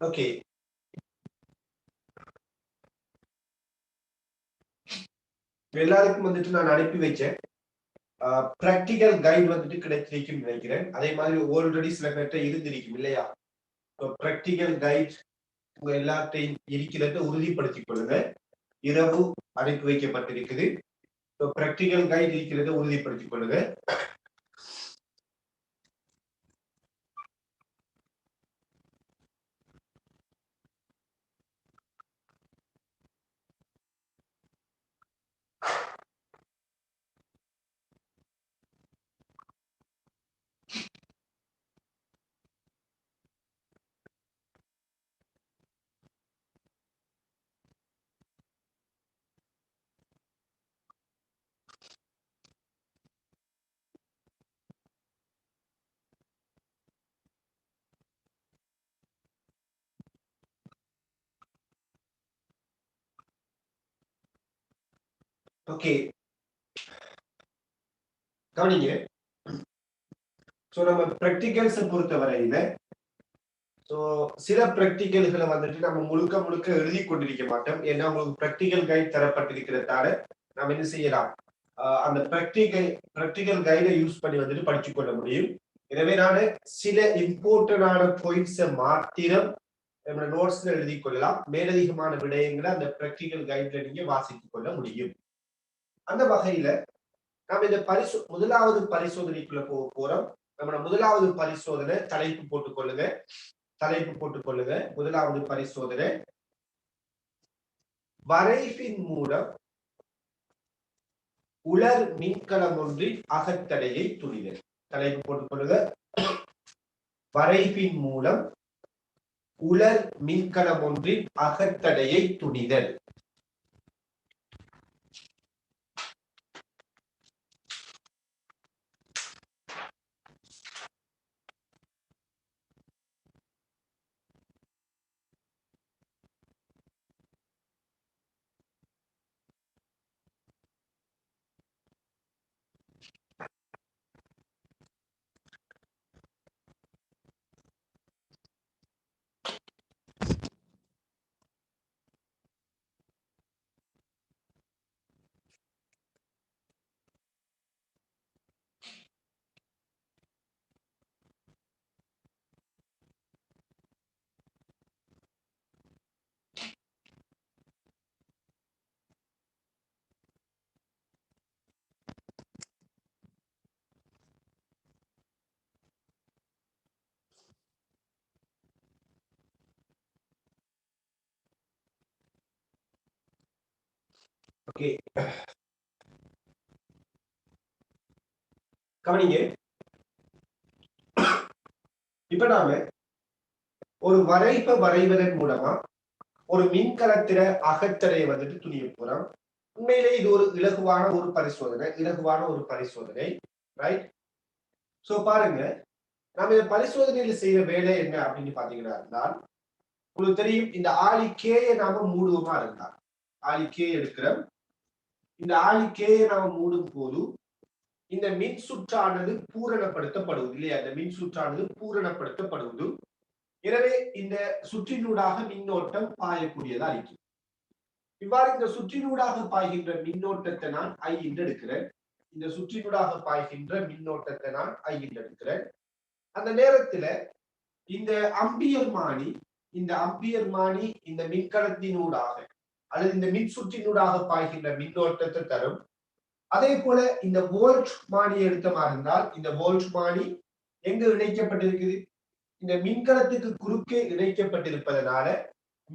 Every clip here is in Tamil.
ஓகே, எல்லாருக்கும் வந்துட்டு நான் அனுப்பி வச்சேன். பிராக்டிகல் கைடு வந்துட்டு கிடைத்திருக்கும் நினைக்கிறேன். அதே மாதிரி ஆல்ரெடி சில பேர்ட்ட இருந்திருக்கும் இல்லையா? பிராக்டிகல் கைட் உங்க எல்லாத்தையும் இருக்கிறத உறுதிப்படுத்திக் கொள்ளுங்க. இரவு அனுப்பி வைக்கப்பட்டிருக்குது. பிராக்டிகல் கைட் இருக்கிறத உறுதிப்படுத்திக் கொள்ளுங்க. ஓகே, கவனிங்க. சோ நம்ம பிராக்டிகல்ஸ் பொறுத்த வரையில சில பிராக்டிகல்களை வந்துட்டு நம்ம முழுக்க முழுக்க எழுதி கொண்டிருக்க மாட்டோம். ஏன்னா உங்களுக்கு பிராக்டிகல் கைட் தரப்பட்டிருக்கிறதால நம்ம என்ன செய்யலாம், அந்த பிராக்டிகல் கைடை யூஸ் பண்ணி வந்துட்டு படிச்சுக் கொள்ள முடியும். எனவே நான் சில இம்பார்ட்டன்டான பாயிண்ட்ஸை மாத்திரம் நம்மளோட நோட்ஸ்ல எழுதி கொள்ளலாம். மேலதிகமான விடயங்களை அந்த பிராக்டிகல் கைட்ல நீங்க வாசித்துக் கொள்ள முடியும். அந்த வகையில நாம இந்த முதலாவது பரிசோதனைக்குள்ள போக போறோம். நம்மளோட முதலாவது பரிசோதனை தலைப்பு போட்டுக்கொள்ளுங்க. முதலாவது பரிசோதனை வரைவின் மூலம் உலர் மின்கலம் ஒன்றின் அகத்தடையை துணிதல். தலைப்பு போட்டுக்கொள்ளுங்க. வரைவின் மூலம் உலர் மின்கலம் ஒன்றின் அகத்தடையை துணிதல். ஓகே, கவனிங்க. இப்ப நாம ஒரு வரைபை வரைவதன் மூலமா ஒரு மின்கலத்தில அகத்தடையை வந்துட்டு துணிய போறோம். உண்மையிலே இது ஒரு இலகுவான ஒரு பரிசோதனை, ரைட்? சோ பாருங்க, நாம இந்த பரிசோதனையில செய்யற வேலை என்ன அப்படின்னு பாத்தீங்கன்னா, உங்களுக்கு தெரியும், இந்த ஆளி கேயை நாம மூடுவோமா இருந்தா, ஆளி கே எடுக்கிறோம். இந்த ஆளி கேயை நாம மூடும் போது இந்த மின் சுற்றானது பூரணப்படுத்தப்படுவது இல்லையா? இந்த மின் சுற்றானது பூரணப்படுத்தப்படுவது. எனவே இந்த சுற்றினூடாக மின்னோட்டம் பாயக்கூடியதா இருக்கு. இவ்வாறு இந்த சுற்றினூடாக பாய்கின்ற மின்னோட்டத்தை நான் ஐ என்று எடுக்கிறேன். இந்த சுற்றினூடாக பாய்கின்ற மின்னோட்டத்தை நான் ஐ என்று எடுக்கிறேன். அந்த நேரத்துல இந்த அம்பியர்மானி இந்த மின்கலத்தினூடாக அல்லது இந்த மின் சுற்றினூடாக பாய்கின்ற மின்னோட்டத்தை தரும். அதே போல இந்த வோல்ட் மானி எடுத்தமா இருந்தால் இந்த வோல்ட் மானி எங்க இணைக்கப்பட்டிருக்குது? இந்த மின்கலத்துக்கு குறுக்கே இணைக்கப்பட்டிருப்பதனால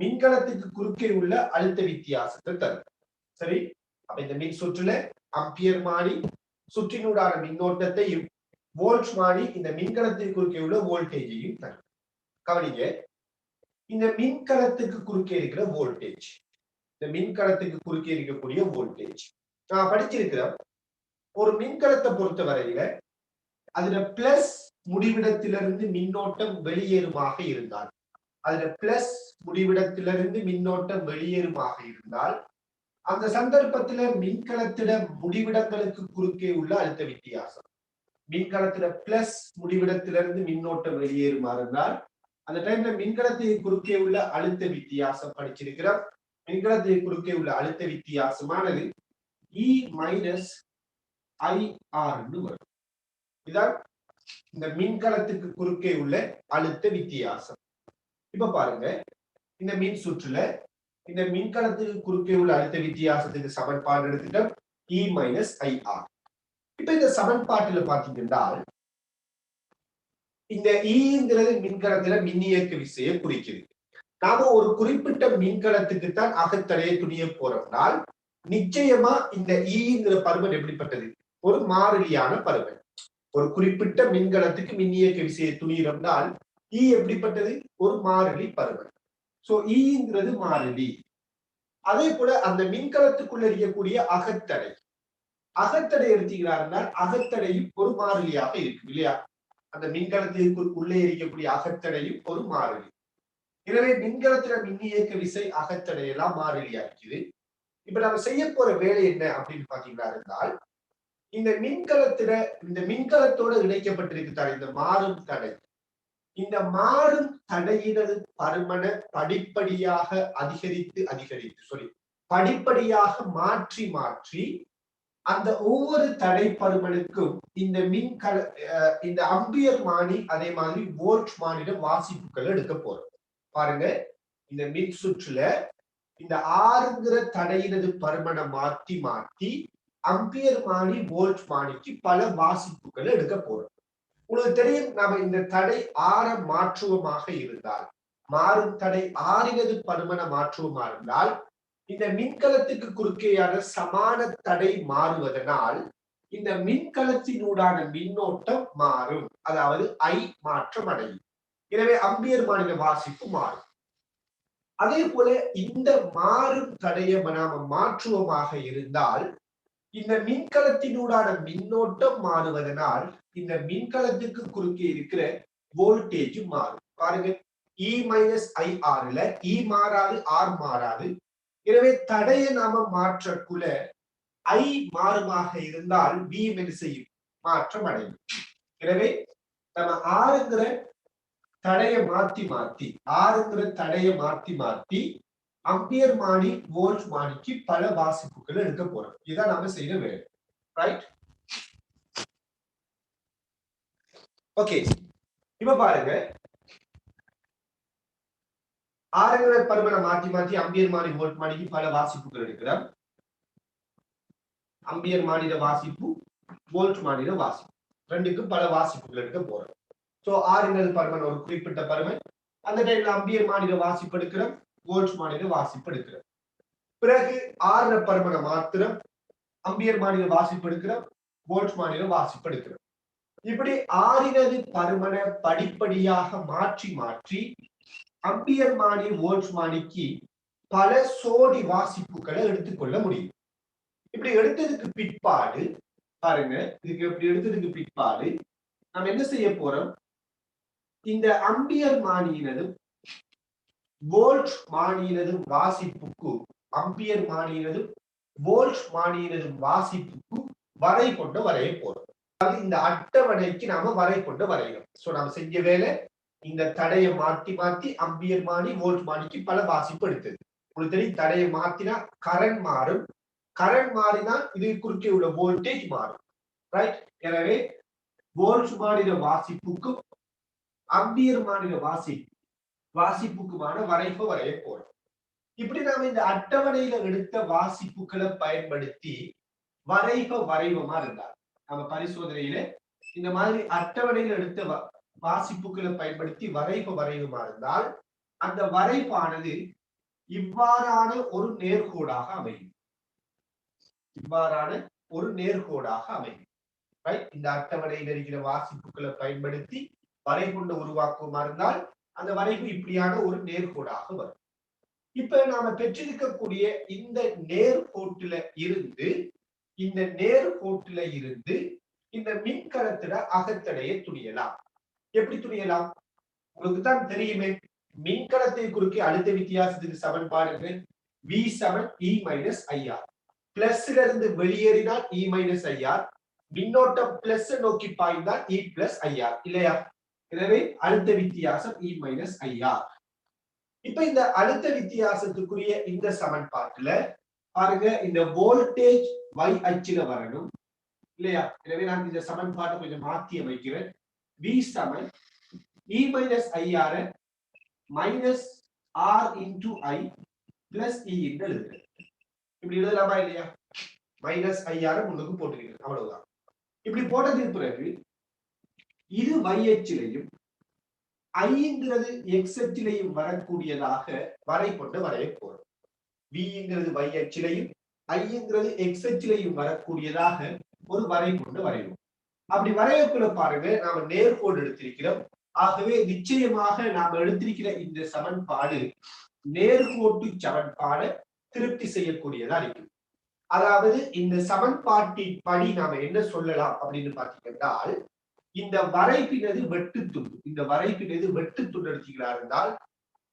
மின்கலத்துக்கு குறுக்கே உள்ள அழுத்த வித்தியாசத்தை தரும். சரி, அப்ப இந்த மின் சுற்றுல அம்பியர் மானி சுற்றினூடான மின்னோட்டத்தையும் வோல்ட் மானி இந்த மின்கலத்திற்கு குறுக்கே உள்ள வோல்டேஜையும் தரும். கவனிங்க, இந்த மின்கலத்துக்கு குறுக்கே இருக்கிற வோல்டேஜ், இந்த மின்கலத்துக்கு குறுக்கே இருக்கக்கூடிய வோல்டேஜ் நான் படிச்சிருக்கிறேன். ஒரு மின்கலத்தை பொறுத்த வரையில அதுல பிளஸ் முடிவிடத்திலிருந்து மின்னோட்டம் வெளியேறுமாக இருந்தால், அந்த சந்தர்ப்பத்துல மின்கலத்திட முடிவிடங்களுக்கு குறுக்கே உள்ள அழுத்த வித்தியாசம், மின்கலத்தில பிளஸ் முடிவிடத்திலிருந்து மின்னோட்டம் வெளியேறுமா இருந்தால் அந்த டைம்ல மின்கலத்துக்கு குறுக்கே உள்ள அழுத்த வித்தியாசம் படிச்சிருக்கிறோம். மின்கலத்துக்கு குறுக்கே உள்ள அழுத்த வித்தியாசமானது E மைனஸ் IR வரும். இதான் இந்த மின்கலத்துக்கு குறுக்கே உள்ள அழுத்த வித்தியாசம். இப்ப பாருங்க, இந்த மின் சுற்றுல இந்த மின்கலத்துக்கு குறுக்கே உள்ள அழுத்த வித்தியாசத்துக்கு சமன்பாடு எடுத்துட்டோம் E மைனஸ் IR. இப்ப இந்த சமன்பாட்டுல பாத்தீங்கன்னா இந்த ஈங்கிறது மின்கலத்துல மின்னியக்கு விசையை குறிக்குது. நாம ஒரு குறிப்பிட்ட மின்கலத்துக்கு தான் அகத்தடையை துணிய போறோம்னால் நிச்சயமா இந்த ஈங்கிற பருமன் எப்படிப்பட்டது? ஒரு மாறிலியான பருமன். ஒரு குறிப்பிட்ட மின்கலத்துக்கு மின்னியக்க விசையை துணியிறோம்னால் ஈ எப்படிப்பட்டது? ஒரு மாறிலி பருமன். சோ ஈங்கிறது மாறிலி. அதே போல அந்த மின்கலத்துக்குள்ள இருக்கக்கூடிய அகத்தடை எடுத்துக்கிறாருன்னா அகத்தடையும் ஒரு மாறிலியாக இருக்கு இல்லையா? அந்த மின்கலத்திற்கு உள்ளே இருக்கக்கூடிய அகத்தடையும் ஒரு மாறிலி. எனவே மின்கலத்துல மின்னியக்க விசை அகத்தடை எல்லாம் மாறிலியா இருக்குது. இப்ப நம்ம செய்ய போற வேலை என்ன அப்படின்னு பாத்தீங்கன்னா இருந்தால், இந்த மின்கலத்தோட இணைக்கப்பட்டிருக்கிறார் இந்த மாறும் தடை. இந்த மாறும் தடையினது பருமன படிப்படியாக படிப்படியாக மாற்றி அந்த ஒவ்வொரு தடை பருமனுக்கும் இந்த அம்பியர் மானி அதே மாதிரி வோல்ட் மானிட வாசிப்புகள் எடுக்க போறோம். பாருங்க, இந்த மின் சுற்றுல இந்த ஆறுங்கிற தடையினது பருமனை மாற்றி அம்பியர் மானி வோல்ட் மானிக்கு பல வாசிப்புகளை எடுக்க போறோம். உங்களுக்கு தெரியும், நாம இந்த தடை ஆற மாற்றுவமாக இருந்தால், மாறும் தடை ஆறினது பருமனை மாற்றுவமா இருந்தால் இந்த மின்கலத்துக்கு குறுக்கேயான சமான தடை மாறுவதனால் இந்த மின்கலத்தினூடான மின்னோட்டம் மாறும். அதாவது I மாற்றம் அடையும். எனவே அம்பியர் மானிட வாசிப்பு மாறும். அதே போல இந்த மாறும் தடையை நாம மாற்றுவமாக இருந்தால் இந்த மின்கலத்தினூடான மின்னோட்டம் மாறுவதனால் இந்த மின்கலத்துக்கு குறுக்கே இருக்கிற வோல்டேஜ் மாறும். பாருங்க, E மைனஸ் IR E மாறாது, R மாறாது. எனவே தடையை நாம மாற்றக்குள்ள I மாறுமாக இருந்தால் V என்ன செய்யும்? மாற்றம் அடையும். எனவே நம்ம ஆறுங்கிற தடையை மாத்தி அம்பியர் மானி வோல்ட் மானிக்கு பல வாசிப்புகள் எடுக்க போறோம். இதான் நாம செய்யற வேலை. ரைட்? ஓகே, இப்ப பாருங்க, ஆறுங்கிற பருமனை மாத்தி அம்பியர் மானி வோல்ட் மானிக்கு பல வாசிப்புகள் எடுக்கிறோம். அம்பியர் மானிட வாசிப்பு, வோல்ட் மானிட வாசிப்பு ரெண்டுக்கும் பல வாசிப்புகள் எடுக்க போறோம். சோ ஆறுங்கிறது பருமன் ஒரு குறிப்பிட்ட பருமன். அந்த டைம்ல அம்பியர் மானிட வாசிப்பு எடுக்கிறோம், வோல்ட் மானிட வாசிப்பு எடுக்கிறோம். பிறகு ஆறு பருமனை மாத்திரம் அம்பியர் மானிட வாசிப்பு எடுக்கிறோம், வோல்ட் மானிட வாசிப்பு எடுக்கிறோம். இப்படி ஆறினது பருமனை படிப்படியாக மாற்றி அம்பியர் மானி வோல்ட் மானிக்கு பல சோடி வாசிப்புகளை எடுத்துக்கொள்ள முடியும். இப்படி எடுத்ததுக்கு பிற்பாடு பாருங்க, நம்ம என்ன செய்ய போறோம்? இந்த அம்பியர் மானியினதும் வோல்ட் மானியினதும் வாசிப்புக்கு அம்பியர் மானியினதும் வோல்ட் மானியினதும் வாசிப்புக்கு வரை கொண்டு வரைய போறோம். இந்த அட்டவணைக்கு நாம வரை கொண்டு வரைகிறோம். சோ நாம செஞ்ச வேலை, இந்த தடையை மாத்தி அம்பியர் மானி வோல்ட் மானிக்கு பல வாசிப்பு எடுத்தது. உங்களுக்கு தெரியும், தடையை மாத்தினா கரண்ட் மாறும், கரண்ட் மாறினா இது குறுக்கே உள்ள வோல்டேஜ் மாறும். ரைட்? எனவே வோல்ட் மானிட வாசிப்புக்கும் அம்பியர் மானிட வாசிப்புக்குமான வரைவு வரைய போறோம். இப்படி நாம இந்த அட்டவணையில எடுத்த வாசிப்புகளை பயன்படுத்தி வரைவமா இருந்தால், நம்ம பரிசோதனையில இந்த மாதிரி அட்டவணையில எடுத்த வாசிப்புகளை பயன்படுத்தி வரைவமா இருந்தால் அந்த வரைவானது இவ்வாறான ஒரு நேர்கோடாக அமையும். இந்த அட்டவணையில் இருக்கிற வாசிப்புகளை பயன்படுத்தி வரைகொண்டு உருவாக்குமா இருந்தால் அந்த வரைவு இப்படியான ஒரு நேர்கோடாக வரும். இப்ப நாம பெற்றிருக்கக்கூடிய இந்த நேர்கோட்டுல இருந்து இந்த மின்கலத்துல அகத்தடையை துணியலாம். எப்படி துணியலாம்? உங்களுக்கு தான் தெரியுமே, மின்கலத்தை குறுக்கே அழுத்த வித்தியாசத்துக்கு சமன்பாடு V7 E மைனஸ் IR. பிளஸ்ல இருந்து வெளியேறினால் E மைனஸ் IR, மின்னோட்டம் பிளஸ் நோக்கி பாய்ந்தால் E பிளஸ் IR இல்லையா? எனவே அழுத்த வித்தியாசம் E மைனஸ் IR. இப்ப இந்த அழுத்த வித்தியாசத்துக்குரிய இந்த சமன்பாட்டுல பாருங்க, இந்த வோல்டேஜ் y அச்சுல வரணும் இல்லையா? எனவே நான் இந்த சமன்பாட்டை கொஞ்சம் மாற்றி அமைக்கிறேன். V சமன் E minus IR minus R into I plus E என்று எழுதுறேன். இப்படி எழுதலாமா இல்லையா? மைனஸ் IR முன்னுக்கு போட்டுக்கிறேன், அவ்வளவுதான். இப்படி போட்டதுக்கு பிறகு இது y அச்சிலையும் ஐங்கிறது எக்ஸ் அச்சிலையும் வரக்கூடியதாக வரைபொண்டு வரைய போறோம். விங்கிறது y அச்சிலையும் ஐங்கிறது எக்ஸ் அச்சிலையும் வரக்கூடியதாக ஒரு வரைபொண்டு வரைவோம். அப்படி வரையக்குள்ள பாருங்க, நாம நேர்கோடு எடுத்திருக்கிறோம். ஆகவே நிச்சயமாக நாம் எடுத்திருக்கிற இந்த சமன்பாடு நேர்கோட்டு சமன்பாடு திருப்தி செய்யக்கூடியதா இருக்கும். அதாவது இந்த சமன்பாட்டின் படி நாம என்ன சொல்லலாம் அப்படின்னு பாத்தீங்கன்னா, இந்த வரைப்பினது வெட்டுத்துண்டு, இந்த வரைப்பினது வெட்டுத்துண்டு எடுத்துக்கிறார் என்றால்,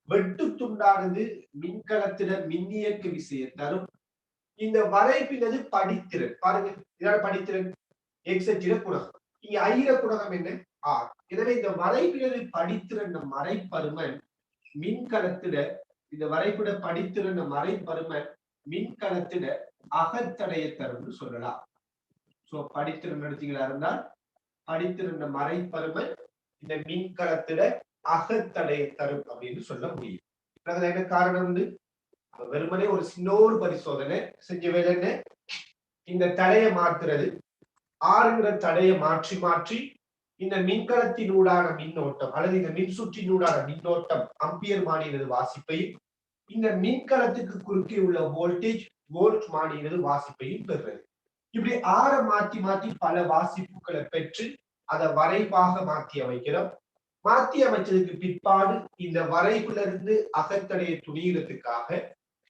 வெட்டுத்துண்டானது மின்கலத்தின மின்னியக்கு விசையை தரும். இந்த வரைப்பினது படித்திறன் பாருங்க, இதனால படித்திறன் எக்ஸ் அச்சில குணகம், இங்க ஐர குணகம் என்ன ஆர். எனவே இந்த வரைப்பினது படித்திறன் மறைப்பருமன் மின்கலத்திட, இந்த வரைப்பிட படித்திறன் மறைப்பருமன் மின்கலத்திட அகத்தடைய தரும் சொல்லலாம். சோ படித்திறன் எடுத்தீங்களா இருந்தால் படித்திருந்த மறைப்பருமன் இந்த மின்கலத்திட அகத்தடைய தரும் அப்படின்னு சொல்ல முடியும். என்ன காரணம் வந்து வெறுமனே ஒரு சின்னோரு பரிசோதனை செஞ்ச வேலை என்ன, இந்த தடையை மாற்றுறது, ஆறுங்கிற தடையை மாற்றி மாற்றி இந்த மின்கலத்தினூடான மின்னோட்டம் அல்லது இந்த மின்சுற்றினூடான மின்னோட்டம் அம்பியர் மானினது வாசிப்பையும், இந்த மின்கலத்துக்கு குறுக்கே உள்ள வோல்டேஜ் வோல்ட் மானினது வாசிப்பையும் பெறுறது. இப்படி ஆற மாற்றி மாற்றி பல வாசிப்புகளை பெற்று அதை வரைவாக மாற்றி அமைக்கிறோம். மாற்றி அமைச்சதுக்கு பிற்பாடு இந்த வரைவுல இருந்து அகத்தடைய துணிகிறதுக்காக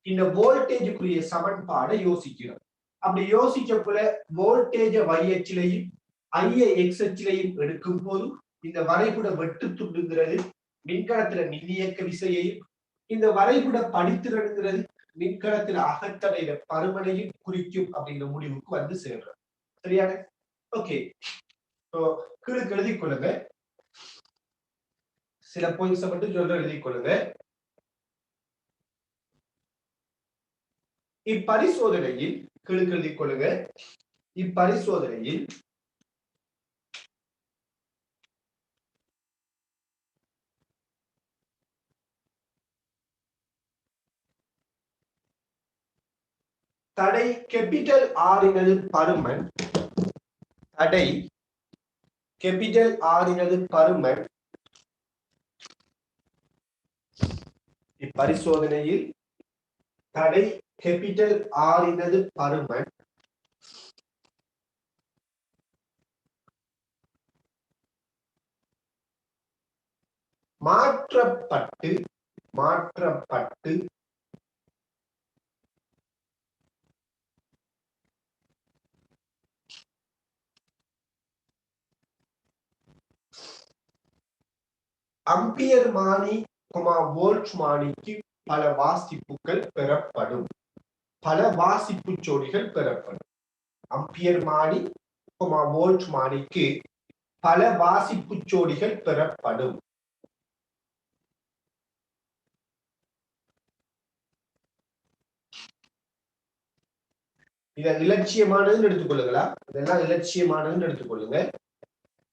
இந்த வோல்டேஜுக்குரிய சமன்பாடை யோசிக்கிறோம். அப்படி யோசிக்கக்குள்ள வோல்டேஜ y அச்சிலையும் ஐய எக்ஸ் அச்சிலையும் எடுக்கும் போது இந்த வரைபட வெட்டு துண்டுங்கிறது மின்கலத்துல மின்னியக்க விசையையும், இந்த வரைபட படித்திறனுங்கிறது மின்கலத்துல அகத்தடைய பருமனையும் குறிக்கும் அப்படிங்கிற முடிவுக்கு வந்து சேர்றோம். சரியான? ஓகே, கீழே எழுதி கொள்ளுங்க. சில பாயிண்ட்ஸ் மட்டும் சொல்ற எழுதி கொள்ளுங்க. இப்பரிசோதனையில் கீழே எழுதி கொள்ளுங்க. இப்பரிசோதனையில் தடை கேபிட்டல் ஆறினது பருமன், தடை கேபிட்டல் ஆறினது பருமன். இப்பரிசோதனையில் தடை கேபிட்டல் ஆறினது பருமன் மாற்றப்பட்டு அம்பியர் மானி வோல்ட் மானிக்கு பல வாசிப்புகள் பெறப்படும். பல வாசிப்பு ஜோடிகள் பெறப்படும். அம்பியர் மானி வோல்ட் மானிக்கு பல வாசிப்பு ஜோடிகள் பெறப்படும். இதை இலட்சியமானதுன்னு எடுத்துக்கொள்ளுங்களா? இதெல்லாம் இலட்சியமானதுன்னு எடுத்துக்கொள்ளுங்க.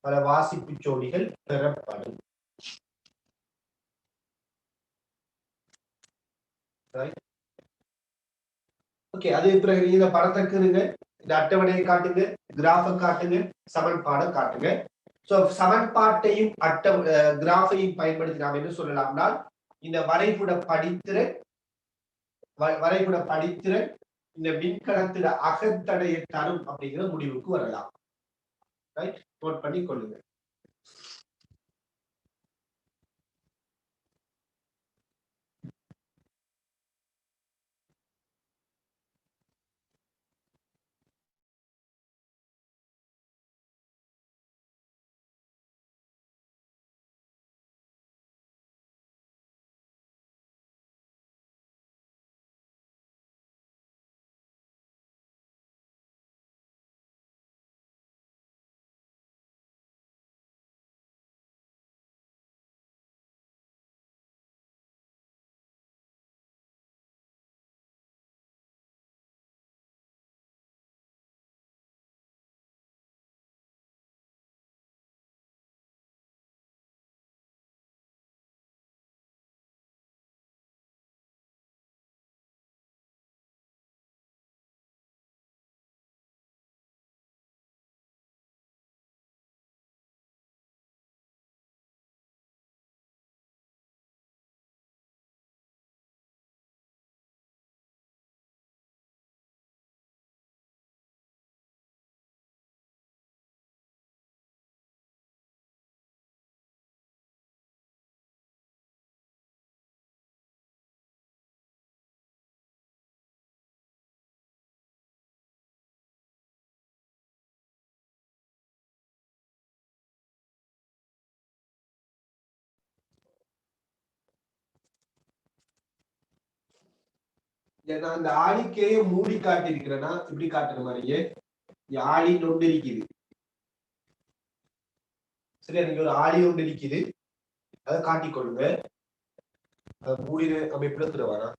பல வாசிப்பு ஜோடிகள் பெறப்படும். ஓகே, அது பிறகு இந்த படத்துக்கு இந்த அட்டவணையை காட்டுங்க, கிராஃபை காட்டுங்க, சமன்பாடை காட்டுங்க. சோ சமன்பாட்டையும் கிராஃபையும் பயன்படுத்தி நாம் என்ன சொல்லலாம்னா, இந்த வரைபட படித்திறன் இந்த மின்கலத்தில அகத்தடைய தரும் அப்படிங்கிற முடிவுக்கு வரலாம். ரைட், நோட் பண்ணி கொள்ளுங்க. நான் அந்த ஆழிக்கையை மூடி காட்டி இருக்கிறேன்னா இப்படி காட்டுற மாதிரியே ஆழி ஒன்று இருக்குது. சரியா, நீங்க ஒரு ஆழி ஒன்று இருக்குது, அதை காட்டிக்கொள்ளுங்க. அதை மூடின அமைப்புல திருவாரா.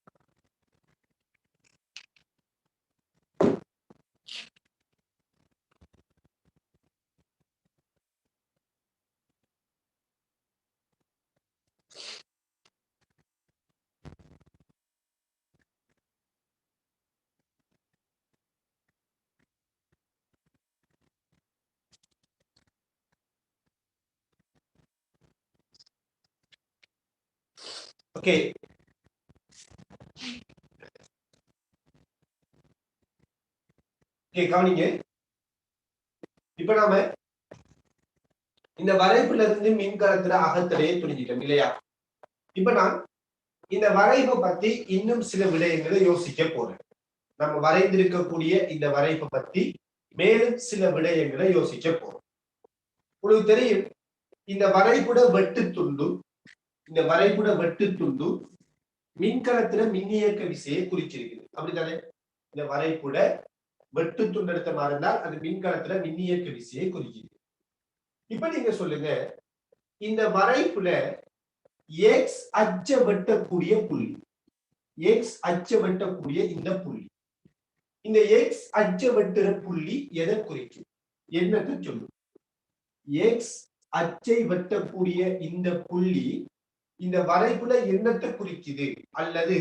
ஓகே, கவனிங்க. இப்ப நாம இந்த வரைப்புல இருந்து மின்கலத்துல அகத்தடையை துணிஞ்சிட்டோம் இல்லையா? இப்ப நான் இந்த வரைப்பை பத்தி இன்னும் சில விடயங்களை யோசிக்க போறேன். நம்ம வரைந்திருக்கக்கூடிய இந்த வரைப்பை பத்தி மேலும் சில விடயங்களை யோசிக்க போறோம். உங்களுக்கு தெரியும், இந்த வரைபட வெட்டு துண்டு, இந்த வரைபட வெட்டு துண்டு மின்கலத்துல மின்னியக்க விசையை குறிச்சிருக்குது. அப்படித்தானே? இந்த வரைபட வெட்டு துண்டு எடுத்த மாதிரி இருந்தால் அது மின்கலத்துல மின்னியக்க விசையை குறிக்குது. இப்ப நீங்க சொல்லுங்க, இந்த வரைப்புல எக்ஸ் அச்ச வெட்டக்கூடிய புள்ளி, எக்ஸ் அச்ச வெட்டக்கூடிய இந்த புள்ளி, இந்த எக்ஸ் அச்ச வெட்டுற புள்ளி எதை குறிக்கும்? என்னத்தை சொல்லும்? எக்ஸ் அச்சை வெட்டக்கூடிய இந்த புள்ளி இந்த வரைப்புல என்னத்தை குறிக்குது, அல்லது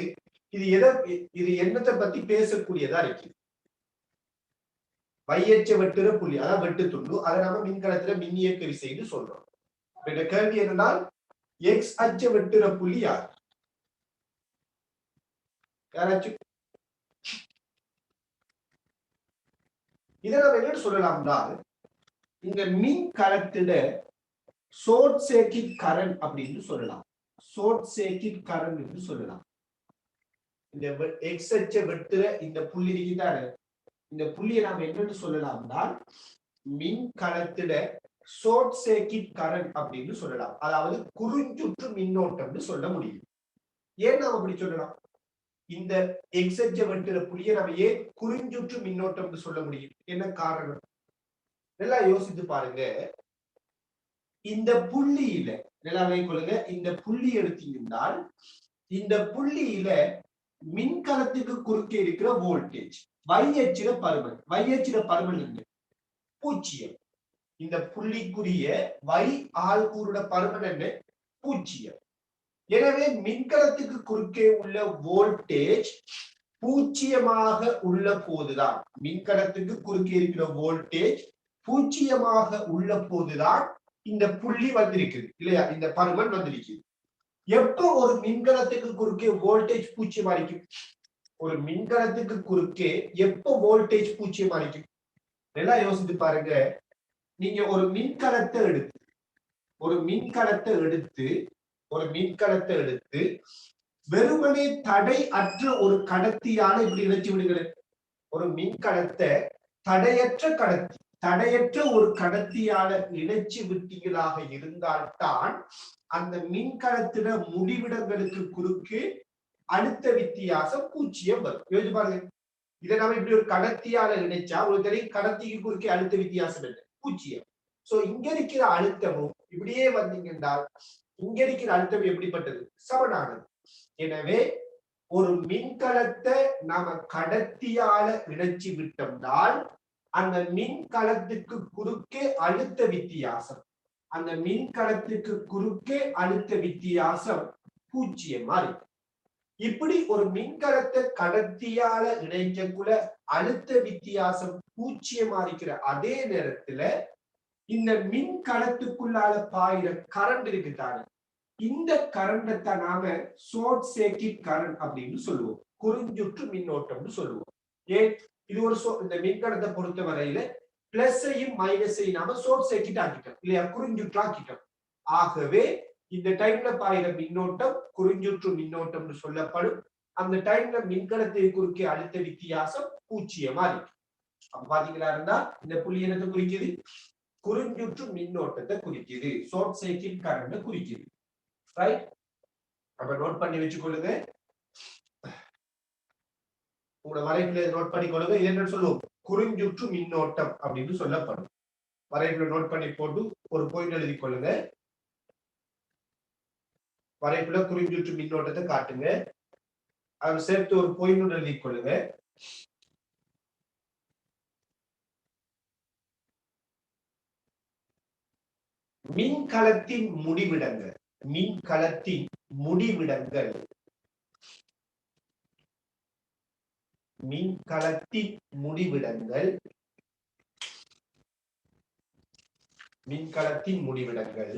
இது என்னத்தை பத்தி பேசக்கூடியதா இருக்கு? வையச்ச வெட்டுற புள்ளி, அதான் வெட்டு துண்டு, அதை நம்ம மின்கலத்துல மின்னியக்க விசைன்னு சொல்றோம். இந்த கேள்வி என்னன்னா, எக்ஸ் அச்ச வெட்டுற புள்ளி யார்? யாராச்சும் இதை நம்ம என்ன சொல்லலாம்னா, இந்த மின்கலத்தில ஷார்ட் சர்க்யூட் கரண்ட் அப்படின்னு சொல்லலாம். ஷார்ட் சர்க்யூட் கரண்ட் என்று சொல்லலாம். இந்த எக்ஸ் அச்ச வெட்டுற இந்த புள்ளி இருக்குதானே, இந்த புள்ளியை நாம என்னன்னு சொல்லலாம்னா மின்கலத்தில ஷார்ட் சர்க்யூட் கரண்ட் அப்படின்னு சொல்லலாம். அதாவது குறுஞ்சுற்று மின்னோட்டம்னு சொல்ல முடியும். ஏன் நாம அப்படி சொல்லலாம்? இந்த எக்ஸ் அச்ச வெட்டுற புள்ளியை நம்ம ஏன் குறுஞ்சுற்று மின்னோட்டம்னு சொல்ல முடியும்? என்ன காரணம்? நல்லா யோசித்து பாருங்க. இந்த புள்ளியில நல்லா வைக்கொள்ளுங்க, இந்த புள்ளி எடுத்தீங்கன்னால் இந்த புள்ளியில மின்கலத்துக்கு குறுக்கே இருக்கிற வோல்டேஜ் வையச்சிர பருமன், வையச்சிர பருமன் இல்லை, 0. இந்த புள்ளிக்குரிய வை ஆள்கூறுட பருமன் என்ன? 0. எனவே மின்கலத்துக்கு குறுக்கே உள்ள வோல்டேஜ் 0 உள்ள போதுதான், மின்கலத்துக்கு குறுக்கே இருக்கிற வோல்டேஜ் 0 உள்ள போதுதான் இந்த புள்ளி வந்திருக்குது இல்லையா, இந்த பருமன் வந்திருக்குது. எப்போ ஒரு மின்கலத்துக்கு குறுக்கே வோல்டேஜ் 0 இருக்கும்? ஒரு மின்கலத்துக்கு குறுக்கே எப்போ வோல்டேஜ் 0 இருக்கும்? எல்லாம் யோசித்து பாருங்க. நீங்க ஒரு மின்கலத்தை எடுத்து வெறுமனே தடை அற்ற ஒரு கடத்தியால இப்படி இணைச்சு விடுகிறேன். ஒரு மின்கலத்தை தடையற்ற ஒரு கடத்தியால இணைச்சு விட்டீங்களாக இருந்தால்தான் அந்த மின்கலத்தின முடிவிடங்களுக்கு குறுக்கு அழுத்த வித்தியாசம் 0 வரும். யோசிச்சு பாருங்க. இதை நம்ம இப்படி ஒரு கடத்தியால இணைச்சா ஒரு தெரியும் கடத்திக்கு குறுக்கே அழுத்த வித்தியாசம் என்ன? 0. சோ இங்க இருக்கிற அழுத்தமும் இப்படியே வந்தீங்க என்றால் இங்க இருக்கிற அழுத்தம் எப்படிப்பட்டது? சமனானது. எனவே ஒரு மின்கலத்தை நாம கடத்தியால இணைச்சி விட்டோம்னால் அந்த மின்கலத்துக்கு குறுக்கே அழுத்த வித்தியாசம், அந்த மின்கலத்துக்கு குறுக்கே அழுத்த வித்தியாசம் 0 இருக்கு. இப்படி ஒரு மின்கலத்தை கடத்தியால இணைக்கக்குள்ள அழுத்த வித்தியாசம் 0 இருக்கிற அதே நேரத்துல இந்த மின்கலத்துக்குள்ளால பாயிர கரண்ட் இருக்குதானே, இந்த கரண்டத்தை நாம ஷார்ட் சர்க்யூட் கரண்ட் அப்படின்னு சொல்லுவோம், குறுஞ்சுற்று மின்னோட்டம்னு சொல்லுவோம். ஏன்? இது ஒரு இந்த மின்கலத்தை பொறுத்த வரையில பிளஸையும் மைனஸையும் நாம ஷார்ட் சர்க்யூட் ஆக்கிட்டோம் இல்லையா, குறுஞ்சுற்று ஆக்கிட்டோம். ஆகவே இந்த டைம்ல பாயிர மின்னோட்டம் குறுஞ்சுற்று மின்னோட்டம்னு சொல்லப்படும். அந்த டைம்ல மின்கலத்தை குறுக்கே அழுத்த வித்தியாசம் 0 இருக்கு. அப்ப பாத்தீங்களா இருந்தா இந்த புள்ளி என்னத்தை குறிக்குது? குறுஞ்சுற்று மின்னோட்டத்தை குறிக்குது, ஷார்ட் சர்க்யூட் கரண்ட் குறிக்குது. ரைட்? அப்ப நோட் பண்ணி வச்சுக்கொள்ளுங்க. உங்களோட வரைப்புல நோட் பண்ணிக்கொள்ளுங்க. இது என்ன சொல்லுவோம், குறுஞ்சுற்று மின்னோட்டம் அப்படின்னு சொல்லப்படும். வரைப்புல நோட் பண்ணி போட்டு ஒரு பாயிண்ட் எழுதி கொள்ளுங்க. வரைப்புல குறுஞ்சுற்று மின்னோட்டத்தை காட்டுங்க. அதை சேர்த்து ஒரு பாயிண்ட் எழுதி கொள்ளுங்க. மின்கலத்தின் முடிவிடங்கள், மின்கலத்தின் முடிவிடங்கள், மின்கலத்தின் முடிவிடங்கள், மின்கலத்தின் முடிவிடங்கள்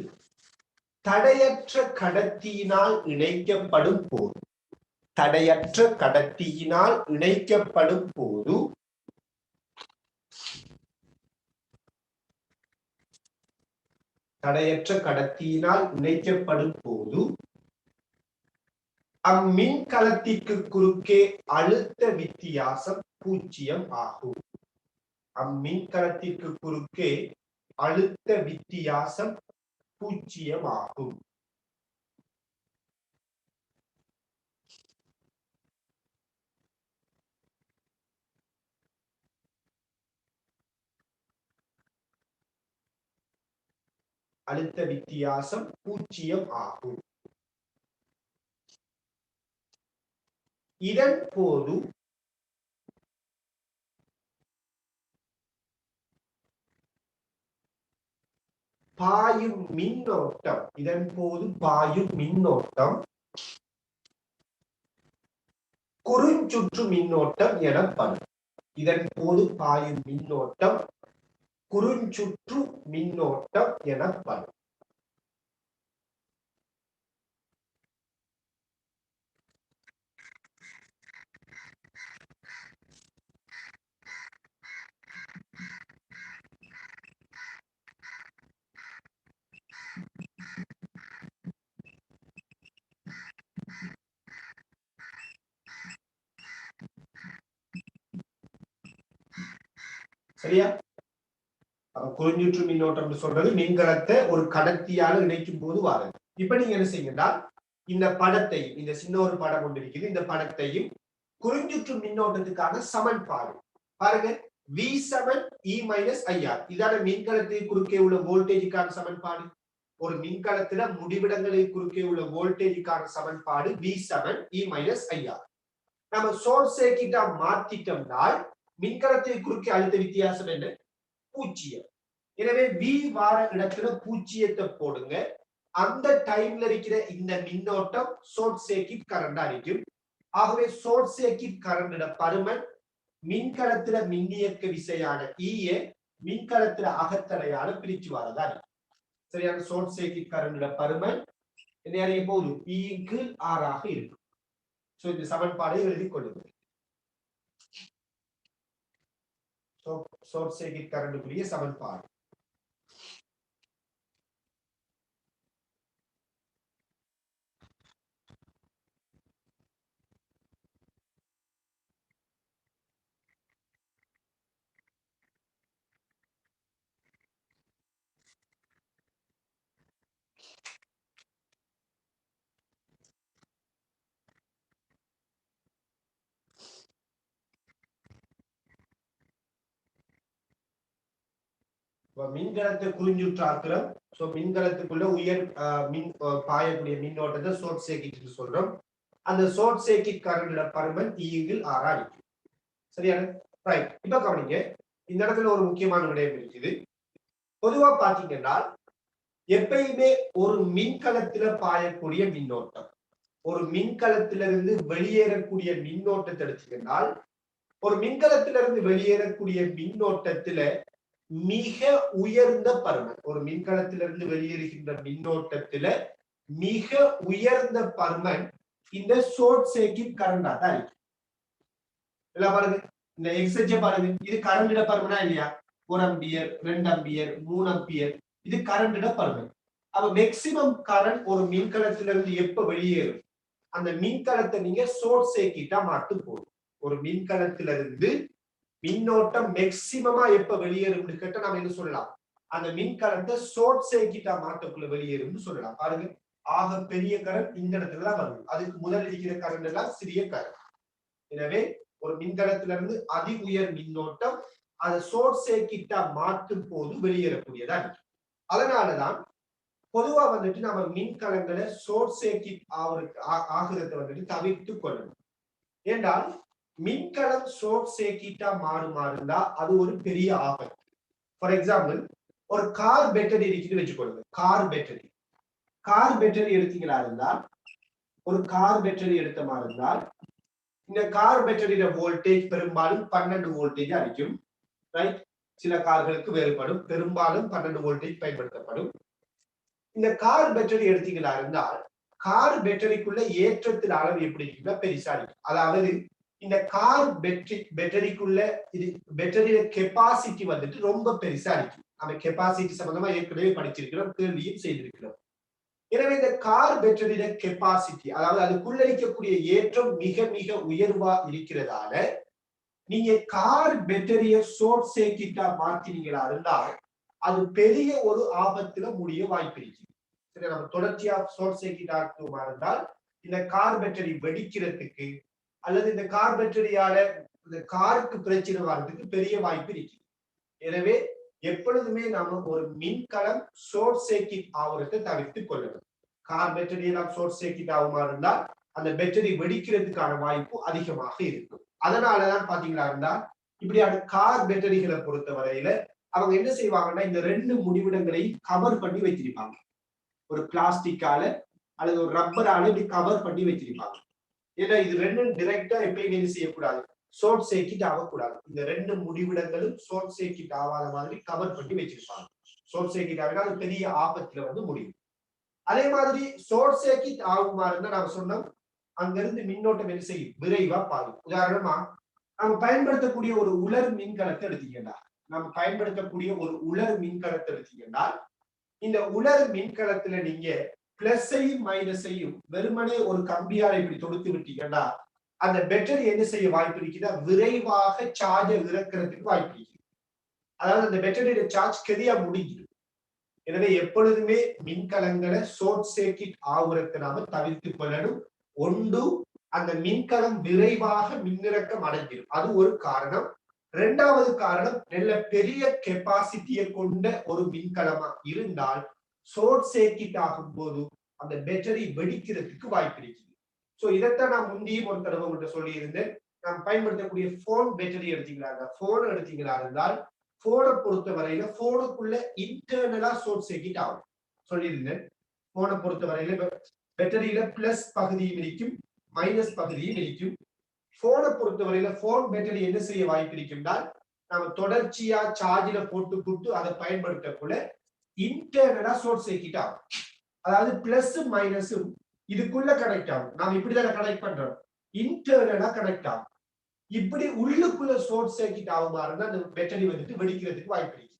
தடையற்ற கடத்தியினால் இணைக்கப்படும் போது, தடையற்ற கடத்தியினால் இணைக்கப்படும் போது தடையற்ற கடத்தியினால் இணைக்கப்படும் போது அம்மின்கலத்திற்கு குறுக்கே அழுத்த வித்தியாசம் 0 ஆகும். அம்மின்கலத்திற்கு குறுக்கே அழுத்த வித்தியாசம் 0 ஆகும். அழுத்த வித்தியாசம் 0 ஆகும். இதன் போது பாயும் மின்னோட்டம், இதன் போது பாயும் மின்னோட்டம் குறுஞ்சுற்று மின்னோட்டம் எனப்படும். இதன் போது பாயும் மின்னோட்டம் குறுஞ்சுற்று மின்னோட்டம் எனப்படும். சரியா? குறுஞ்சுற்று மின்னோட்டம் சொல்றது மின்கலத்தை ஒரு கடத்தியால இணைக்கும் போது வாருது. இப்ப நீங்க என்ன செய்யுங்கன்னா, இந்த படத்தையும், இந்த சின்ன ஒரு படம் கொண்டு இருக்குது, இந்த படத்தையும் குறுஞ்சுற்று மின்னோட்டத்துக்கான சமன்பாடு பாருங்க. V7 E - IR இதான மின்கலத்துக்கு குறுக்கே உள்ள வோல்டேஜுக்கான சமன்பாடு. ஒரு மின்கலத்துல முடிவிடங்களுக்கு குறுக்கே உள்ள வோல்டேஜுக்கான சமன்பாடு V7 E - IR. நம்ம சோர்ஸ் சர்க்யூட்டா மாத்திட்டோம்னால் மின்கலத்துக்கு குறுக்கே அழுத்த வித்தியாசம் என்ன? 0. எனவே V வார இடத்துல 0 போடுங்க. அந்த டைம்ல இருக்கிற இந்த மின்னோட்டம் ஷார்ட் சர்க்யூட் கரண்டா இருக்கும். ஆகவே ஷார்ட் சர்க்யூட் கரண்டோட பருமன் மின்கலத்துல மின்னியக்க விசையான E மின்கலத்துல அகத்தடையால பிரிச்சு வரதா. சரியான? ஷார்ட் சர்க்யூட் கரண்டோட பருமன் என்ன அறிய போகுது? E க்கு R ஆக இருக்கும். சோ இந்த சமன்பாடை எழுதி கொள்ளுங்கள். ஷார்ட் சர்க்யூட் கரண்டுக்குரிய சமன்பாடு மின்கலத்தை குறிஞ்சுற்றாக்குறோம். சோ மின்கலத்துக்குள்ள உயர் மின் பாயக்கூடிய மின்னோட்டத்தை ஷார்ட் சர்க்யூட் சொல்றோம். அந்த ஷார்ட் சர்க்யூட் கரண்டோட பருமன் E க்கு R ஆ இருக்கும். சரியான? ரைட். இப்ப கவனிங்க, இந்த இடத்துல ஒரு முக்கியமான விடயம் இருக்குது. பொதுவா பாத்தீங்கன்னா எப்பயுமே ஒரு மின்கலத்துல பாயக்கூடிய மின்னோட்டம், ஒரு மின்கலத்திலிருந்து வெளியேறக்கூடிய மின்னோட்டத்தை எடுத்துக்கிட்டால், ஒரு மின்கலத்திலிருந்து வெளியேறக்கூடிய மின்னோட்டத்துல மிக உயர்ந்த பருமன், ஒரு மின்கலத்திலிருந்து வெளியேறுகின்ற மின்னோட்டத்துல மிக உயர்ந்த பருமன் இந்த ஷார்ட் சர்க்யூட் கரண்டா தான் இருக்கு. இல்ல பாருங்க, இந்த எக்ஸெஜ் பாருங்க, இது கரண்டோட பருமனா இல்லையா? 1 ஆம்பியர், 2 ஆம்பியர், 3 ஆம்பியர், இது கரண்டோட பருமன். அப்ப மேக்ஸிமம் கரண்ட் ஒரு மின்கலத்திலிருந்து எப்ப வெளியேறும்? அந்த மின்கலத்தை நீங்க ஷார்ட் சர்க்யூட்டா மாத்து போதும். ஒரு மின்கலத்திலிருந்து மின்னோட்டம் மேக்ஸிமமா எப்ப வெளியேறும் கேட்டா நாம என்ன சொல்லலாம்? அந்த மின்கலத்தை ஷார்ட் சர்க்யூட்டா மாற்றக்குள்ள வெளியேறும்னு சொல்லலாம். பாருங்க, ஆக பெரிய கரண்ட் இந்த இடத்துல தான் வருது. அதுக்கு முதல் இருக்கிற கரண்ட் எல்லாம் சிறிய கரண்ட். எனவே ஒரு மின்கலத்திலிருந்து அதி உயர் மின்னோட்டம் அதை ஷார்ட் சர்க்யூட்டா மாற்றும் போது வெளியேறக்கூடியதா இருக்கு. அதனாலதான் பொதுவா வந்துட்டு நம்ம மின்கலங்களை ஷார்ட் சர்க்யூட் ஆகுறத வந்துட்டு தவிர்த்து கொள்ளணும். ஏன்றால் மின்கலம் ஷார்ட் சர்க்யூட்டா மாறுமாறுந்தா அது ஒரு பெரிய ஆபத்து. ஃபார் எக்ஸாம்பிள், ஒரு கார் பேட்டரி இருக்குன்னு வச்சுக்கொள்ளுங்க. கார் பேட்டரி எடுத்தீங்களா இருந்தால், ஒரு கார் பேட்டரி எடுத்த மாதிரி இருந்தால், இந்த கார் பேட்டரியோட வோல்டேஜ் பெரும்பாலும் 12 வோல்டேஜ் அடிக்கும். ரைட்? சில கார்களுக்கு வேறுபடும், பெரும்பாலும் 12 வோல்டேஜ் பயன்படுத்தப்படும். இந்த கார் பேட்டரி எடுத்தீங்களா இருந்தால், கார் பேட்டரிக்குள்ள ஏற்றத்தின் அளவு எப்படி இருக்குன்னா பெருசா இருக்கும். அதாவது இந்த கார் பேட்டரிக்குள்ள இது பேட்டரியோட கெப்பாசிட்டி வந்துட்டு ரொம்ப பெருசா இருக்கும். நம்ம கெப்பாசிட்டி சம்பந்தமா ஏற்கனவே படிச்சிருக்கிறோம், கேள்வியும் செய்திருக்கிறோம். எனவே இந்த கார் பேட்டரியோட கெப்பாசிட்டி, அதாவது அதுக்குள்ள இருக்கக்கூடிய ஏற்றம் மிக மிக உயர்வா இருக்கிறதால நீங்க கார் பேட்டரிய ஷார்ட் சர்க்யூட்டா மாத்தினீங்களா இருந்தால் அது பெரிய ஒரு ஆபத்துல முடிய வாய்ப்பு இருக்கு. சரி, நம்ம தொடர்ச்சியா ஷார்ட் சர்க்யூட் ஆக்குமா இருந்தால் இந்த கார் பேட்டரி வெடிக்கிறதுக்கு அல்லது இந்த கார் பேட்டரியால இந்த காருக்கு பிரச்சனை வர்றதுக்கு பெரிய வாய்ப்பு இருக்கு. எனவே எப்பொழுதுமே நாம ஒரு மின்கலம் ஷார்ட் சர்க்யூட் ஆகுறதை தவிர்த்து கொள்ளணும். கார் பேட்டரி எல்லாம் ஷார்ட் சர்க்யூட் ஆகுமா இருந்தால் அந்த பேட்டரி வெடிக்கிறதுக்கான வாய்ப்பு அதிகமாக இருக்கும். அதனாலதான் பாத்தீங்களா இருந்தா இப்படியான கார் பேட்டரிகளை பொறுத்த வரையில அவங்க என்ன செய்வாங்கன்னா இந்த 2 முடிவிடங்களையும் கவர் பண்ணி வச்சிருப்பாங்க. ஒரு பிளாஸ்டிக்கால அல்லது ஒரு ரப்பரால இப்படி கவர் பண்ணி வச்சிருப்பாங்க. ஏன்னா இது 2 டைரக்டா எப்பயும் என்ன செய்யக்கூடாது, ஷார்ட் சர்க்யூட் ஆகக்கூடாது. இந்த 2 முடிவிடங்களும் ஷார்ட் சர்க்யூட் ஆகாத மாதிரி கவர் பண்ணி வச்சிருப்பாங்க. ஷார்ட் சர்க்யூட் ஆகினா அது பெரிய ஆபத்துல வந்து முடியும். அதே மாதிரி ஷார்ட் சர்க்யூட் ஆகுமா இருந்தா நாம சொன்னோம், அங்கிருந்து மின்னோட்டம் என்ன செய்யும், விரைவா பாயும். உதாரணமா நம்ம பயன்படுத்தக்கூடிய ஒரு உலர் மின்கலத்தை எடுத்தீங்கன்னா இந்த உலர் மின்கலத்துல நீங்க பிளஸையும் மைனஸையும் வெறுமனே ஒரு கம்பியால இப்படி தொடுத்து விட்டீங்கன்னா அந்த பேட்டரி என்ன செய்ய வாய்ப்பு இருக்குன்னா விரைவாக சார்ஜை இறக்கிறதுக்கு வாய்ப்பு இருக்கு. அதாவது அந்த பேட்டரியோட சார்ஜ் கெதியா முடிஞ்சிடும். எனவே எப்பொழுதுமே மின்கலங்களை ஷார்ட் சர்க்யூட் ஆகுறதை நாம தவிர்த்து கொள்ளணும். ஒன்று, அந்த மின்கலம் விரைவாக மின்னிறக்கம் அடைஞ்சிடும், அது ஒரு காரணம். 2வது காரணம், நல்ல பெரிய கெப்பாசிட்டியை கொண்ட ஒரு மின்கலமா இருந்தால் ஷார்ட் சர்க்யூட் ஆகும் போது அந்த பேட்டரி வெடிக்கிறதுக்கு வாய்ப்பு இருக்குது. சோ இதைத்தான் நான் முந்தியும் ஒரு தடவை உங்கள்கிட்ட சொல்லி இருந்தேன். நாம் பயன்படுத்தக்கூடிய போன் பேட்டரி எடுத்தீங்களா இருந்தால் போனை பொறுத்த வரையில போனுக்குள்ள இன்டர்னலா ஷார்ட் சர்க்யூட் ஆகும் சொல்லியிருந்தேன். போனை பொறுத்த வரையில பேட்டரியில பிளஸ் பகுதியும் இருக்கும், மைனஸ் பகுதியும் இருக்கும். போனை பொறுத்த வரையில போன் பேட்டரி என்ன செய்ய வாய்ப்பு இருக்கும்னால் நாம தொடர்ச்சியா சார்ஜில போட்டு அதை பயன்படுத்தக்குள்ள இன்டர்னலா ஷார்ட் சர்க்யூட் ஆகும். அதாவது பிளஸ் மைனஸும் இதுக்குள்ள கனெக்ட் ஆகும். நாம் இப்படிதான கனெக்ட் பண்றோம், இன்டர்னலா கனெக்ட் ஆகும். இப்படி உள்ளுக்குள்ள ஷார்ட் சர்க்யூட் ஆகுமா இருந்தா அந்த பேட்டரி வந்துட்டு வெடிக்கிறதுக்கு வாய்ப்பு இருக்கு.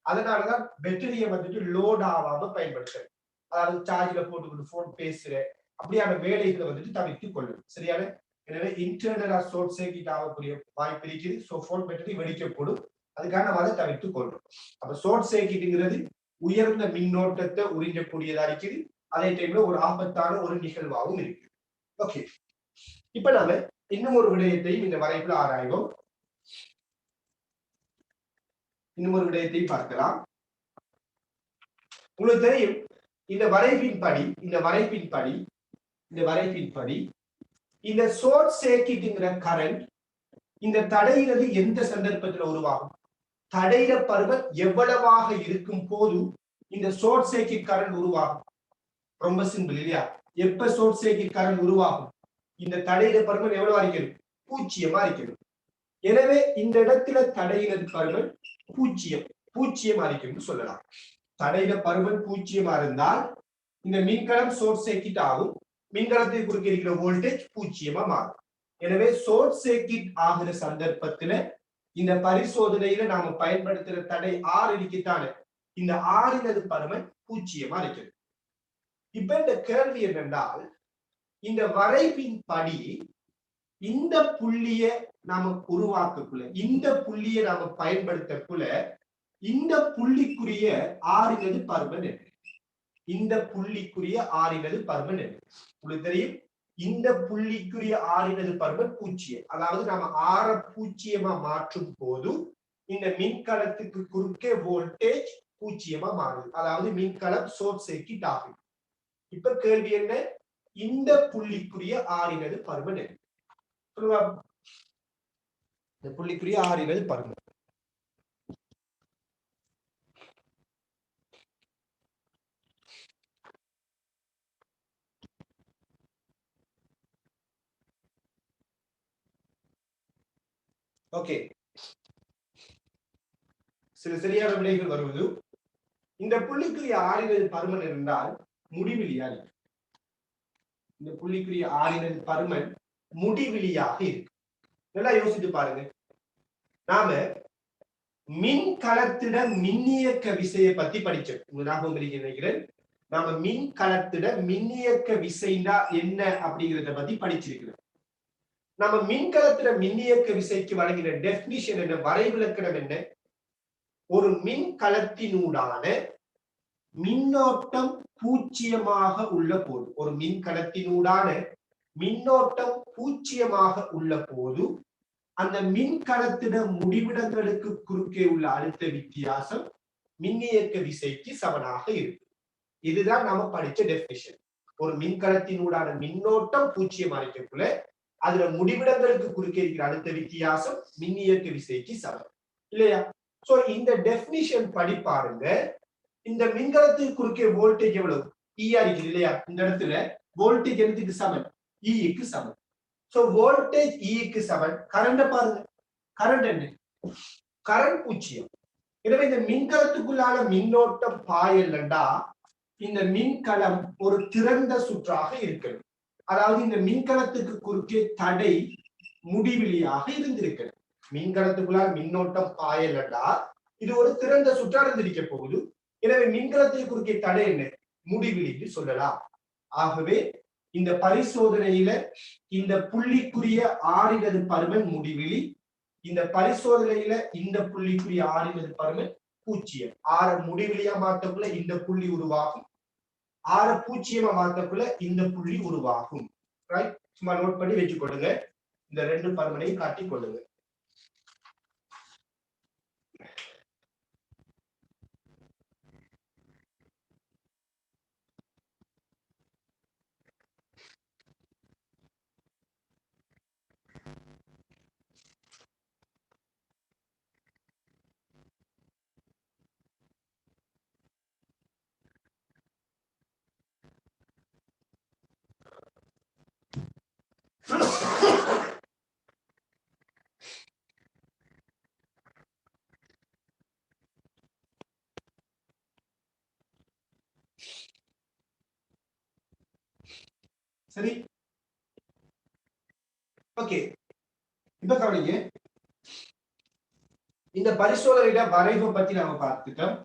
அதனாலதான் பேட்டரியை வந்துட்டு லோட் ஆகாம பயன்படுத்துறது. அதாவது சார்ஜில போட்டுக்கிட்டு போன் பேசுற அப்படியான வேலைகளை வந்துட்டு தவிர்த்து கொள்ளும். சரியான? எனவே இன்டர்னலா ஷார்ட் சர்க்யூட் ஆகக்கூடிய வாய்ப்பு இருக்குது. சோ போன் பேட்டரி வெடிக்கக்கூடும். அதுக்காக நம்ம அதை தவிர்த்து கொள்றோம். அப்ப ஷார்ட் சர்க்யூட்ங்கிறது உயர்ந்த மின்னோட்டத்தை உறிஞ்சக்கூடியதா இருக்குது. அதே டைம்ல ஒரு ஆபத்தான ஒரு நிகழ்வாகவும் இருக்கு. ஓகே, இப்ப நாம இன்னும் ஒரு விடயத்தையும் இந்த வரைப்புல ஆராய்வோம். இன்னும் ஒரு விடயத்தையும் பார்க்கலாம். உங்களுக்கு தெரியும், இந்த வரைப்பின்படி இந்த ஷார்ட் சர்க்யூட்ங்கிற கரண்ட் இந்த தடையினது எந்த சந்தர்ப்பத்தில் உருவாகும், தடையில பருவம் எவ்வளவாக இருக்கும் போது இந்த ஷார்ட் சர்க்யூட் கரண்ட் உருவாகும். ரொம்ப சிம்பிள் இல்லையா? எப்ப ஷார்ட் சர்க்யூட் கரண்ட் உருவாகும், இந்த தடையில பருவம் எவ்வளவு இருக்கிறது, 0 இருக்கிறது. எனவே இந்த இடத்துல தடையினது பருவம் 0 இருக்கிறது சொல்லலாம். தடையில பருவம் 0 இருந்தால் இந்த மின்கலம் ஷார்ட் சர்க்யூட் ஆகும். மின்கலத்தை குறுக்கே இருக்கிற வோல்டேஜ் 0 மாறும். எனவே ஷார்ட் சர்க்யூட் ஆகிற சந்தர்ப்பத்துல இந்த பரிசோதனையில நாம பயன்படுத்துற தடை R இருக்குத்தானே, இந்த R பருமன் 0 இருக்கிறது. இப்ப இந்த கேள்வி என்னென்றால், இந்த வரைபின் படி இந்த புள்ளிய நாம உருவாக்கக்குள்ள, இந்த புள்ளிய நாம பயன்படுத்தக்குள்ள இந்த புள்ளிக்குரிய R பருமன் என்ன? இந்த புள்ளிக்குரிய R பருமன் என்ன? உங்களுக்கு தெரியும், இந்த புள்ளிக்குரிய ஆறினது பருமன் 0. அதாவது நாம ஆற 0 மாற்றும் போது இந்த மின்கலத்துக்கு குறுக்கே வோல்டேஜ் 0 மாறுது. அதாவது மின்கலம் ஷார்ட் சர்க்யூட் ஆகும். இப்ப கேள்வி என்ன? இந்த புள்ளிக்குரிய ஆறினது பருமன் என்ன? இந்த புள்ளிக்குரிய ஆறினது பருமன். ஓகே, சில சரியான விடைகள் வருவது. இந்த புள்ளிக்குரிய ஆறினது பருமன் இருந்தால் முடிவிலியா இருக்கு. இந்த புள்ளிக்குரிய ஆறினது பருமன் முடிவிலியாக இருக்கு. நல்லா யோசித்து பாருங்க. நாம மின்கலத்திட மின்னியக்க விசையை பத்தி படிச்சோம். ஞாபகம் நினைக்கிறேன். நாம மின்கலத்திட மின்னியக்க விசைனா என்ன அப்படிங்கிறத பத்தி படிச்சிருக்கிறோம். நம்ம மின்கலத்திட மின்னியக்க விசைக்கு வழங்கின டெபினிஷன் என்ன, வரைவிலக்கணம் என்ன? ஒரு மின்கலத்தினூடான மின்னோட்டம் 0 உள்ள போது, ஒரு மின்கலத்தினூடான மின்னோட்டம் 0 உள்ள போது அந்த மின்கலத்திட முடிவிடங்களுக்கு குறுக்கே உள்ள அழுத்த வித்தியாசம் மின்னியக்க விசைக்கு சமனாக இருக்கு. இதுதான் நாம படிச்ச டெபினிஷன். ஒரு மின்கலத்தினூடான மின்னோட்டம் 0 இருக்கக்குள்ள அதுல முடிவிடங்களுக்கு குறுக்கே இருக்கிற அழுத்த வித்தியாசம் மின்னியக்க விசைக்கு சமம் இல்லையா? சோ இந்த டெபினிஷன் படி பாருங்க. இந்த மின்கலத்துக்கு குறுக்கே வோல்டேஜ் எவ்வளவு? E இருக்குது இல்லையா? இந்த இடத்துல வோல்டேஜ் எதுக்கு சமம்? E க்கு சமம். சோ வோல்டேஜ் E க்கு சமம். கரண்ட் பாருங்க. கரண்ட் என்ன? கரண்ட் 0. எனவே இந்த மின்கலத்துக்குள்ளான மின்னோட்டம் பாயலண்டா இந்த மின்கலம் ஒரு திறந்த சுற்றாக இருக்கிறது. அதாவது இந்த மின்கலத்துக்கு குறுக்கே தடை முடிவிலியாக இருந்திருக்கிறது. மின்கலத்துக்குள்ளான மின்னோட்டம் பாயலண்டா இது ஒரு திறந்த சுற்றா இருந்திருக்க போகுது. எனவே மின்கலத்துக்கு குறுக்கே தடை என்ன? முடிவிலி சொல்லலாம். ஆகவே இந்த பரிசோதனையில இந்த புள்ளிக்குரிய ஆறினது பருமன் முடிவிலி, இந்த பரிசோதனையில இந்த புள்ளிக்குரிய ஆறினது பருமன் 0. ஆற முடிவிலியா மாத்தக்குள்ள இந்த புள்ளி உருவாகும், ஆற 0 மாத்தக்குள்ள இந்த புள்ளி உருவாகும். ரைட்? சும்மா நோட் பண்ணி வச்சு கொள்ளுங்க. இந்த ரெண்டு பருமனையும் காட்டிக் கொள்ளுங்க. சரி, ஓகே. இப்ப கவனிங்க. இந்த பரிசோதனையில வரைவு பத்தி நாம பார்த்துட்டோம்.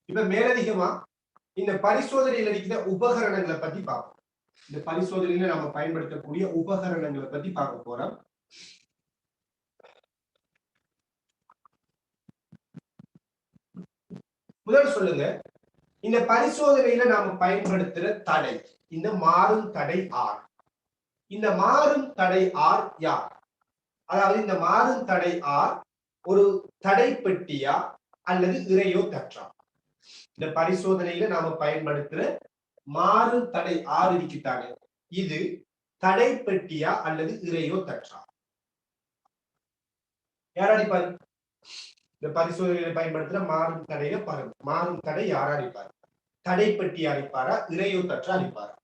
இப்ப மேலதிகமா இந்த பரிசோதனையில் இருக்கிற உபகரணங்களை பத்தி பார்ப்போம். இந்த பரிசோதனையில நாம பயன்படுத்தக்கூடிய உபகரணங்களை பத்தி பார்க்க போறோம். முதல் சொல்லுங்க, இந்த பரிசோதனையில நாம பயன்படுத்துற தடை, இந்த மாறும் தடை R. இந்த மாறும் தடை R யார்? அதாவது இந்த மாறும் தடை R ஒரு தடை பெட்டியா அல்லது இறையோ தற்றா? இந்த பரிசோதனையில நாம பயன்படுத்துற மாறும் தடை R இருக்குதானே, இது தடை பெட்டியா அல்லது இறையோ தற்றா? யாராடிப்பாரு? இந்த பரிசோதனையில பயன்படுத்துற மாறும் தடையில பாருங்க. மாறும் தடை யாரா அடிப்பாரு? தடைப்பட்டி அடிப்பாரா, இறையோ தற்றா அடிப்பாரா?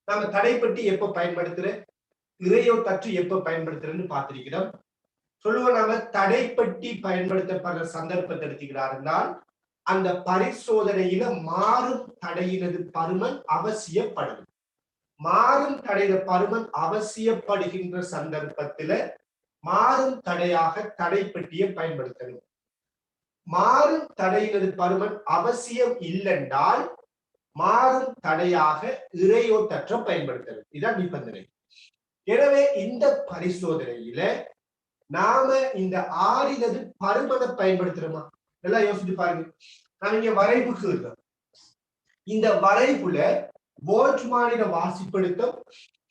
நாம தடைப்பட்டி எப்ப பயன்படுத்துற, இறையோ தற்று எப்ப பயன்படுத்துறன்னு பார்த்திருக்கிறோம். சொல்லுவோம், நாம தடைப்பட்டி பயன்படுத்தப்படுற சந்தர்ப்பத்தை எடுத்துக்கிறார் என்றால் அந்த பரிசோதனையில மாறும் தடையினது பருமன் அவசியப்படுது. மாறும் தடையில பருமன் அவசியப்படுகின்ற சந்தர்ப்பத்துல மாறும் தடையாக தடைப்பட்டியை பயன்படுத்தணும். மாறும் தடையினது பருமன் அவசியம் இல்லைன்றால் மாறும் தடையாக இறையோட்டற்ற பயன்படுத்தணும். இதான் நிபந்தனை. எனவே இந்த பரிசோதனையில நாம இந்த ஆறினது பருமனை பயன்படுத்துறோமா? நல்லா யோசிச்சு பாருங்க. நான் இங்க வரைவுக்கு இருக்கோம். இந்த வரைவுல வோல்ட் மானிட வாசிப்படுத்தும்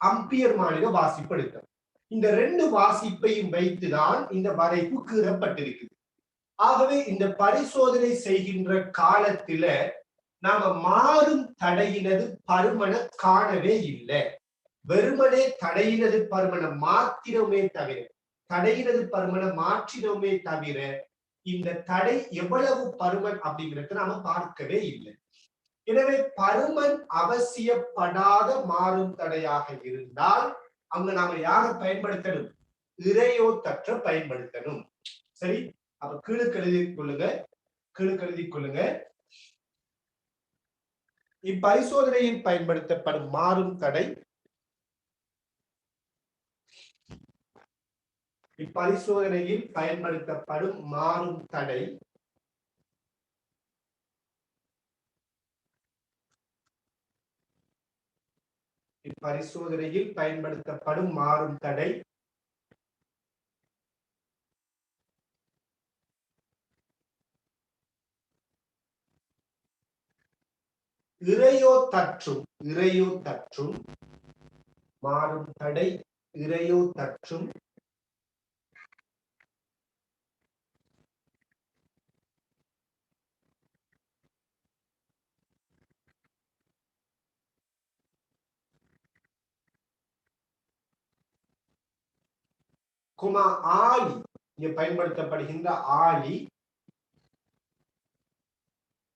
அம்பியர் மாநில வாசிப்பு எடுத்தோம். இந்த ரெண்டு வாசிப்பையும் வைத்துதான் இந்த வரைப்பு கீறப்பட்டிருக்குது. ஆகவே இந்த பரிசோதனை செய்கின்ற காலத்தில நாம மாறும் தடையினது பருமன காணவே இல்லை. வெறுமனே தடையினது பருமன மாத்திரமே தவிர தடையினது பருமன மாற்றினோமே தவிர இந்த தடை எவ்வளவு பருமன் அப்படிங்கிறத நாம பார்க்கவே இல்லை. எனவே பருமன் அவசியப்படாத மாறும் தடையாக இருந்தால் அங்க நாம யார பயன்படுத்தணும்? இறையோத்தற்ற பயன்படுத்தணும். சரி, அப்ப கீழுக்கு எழுதிக் கொள்ளுங்க. கீழுக்கு எழுதிக் கொள்ளுங்க. இப்பரிசோதனையில் பயன்படுத்தப்படும் மாறும் தடை இப்பரிசோதனையில் பயன்படுத்தப்படும் மாறும் தடை இப்பரிசோதனையில் பயன்படுத்தப்படும் மாறும் தடை இறையோத்தற்றும் மாறும் தடை இறையோத்தற்றும் ஆளி இங்க பயன்படுத்தப்படுகின்ற ஆளி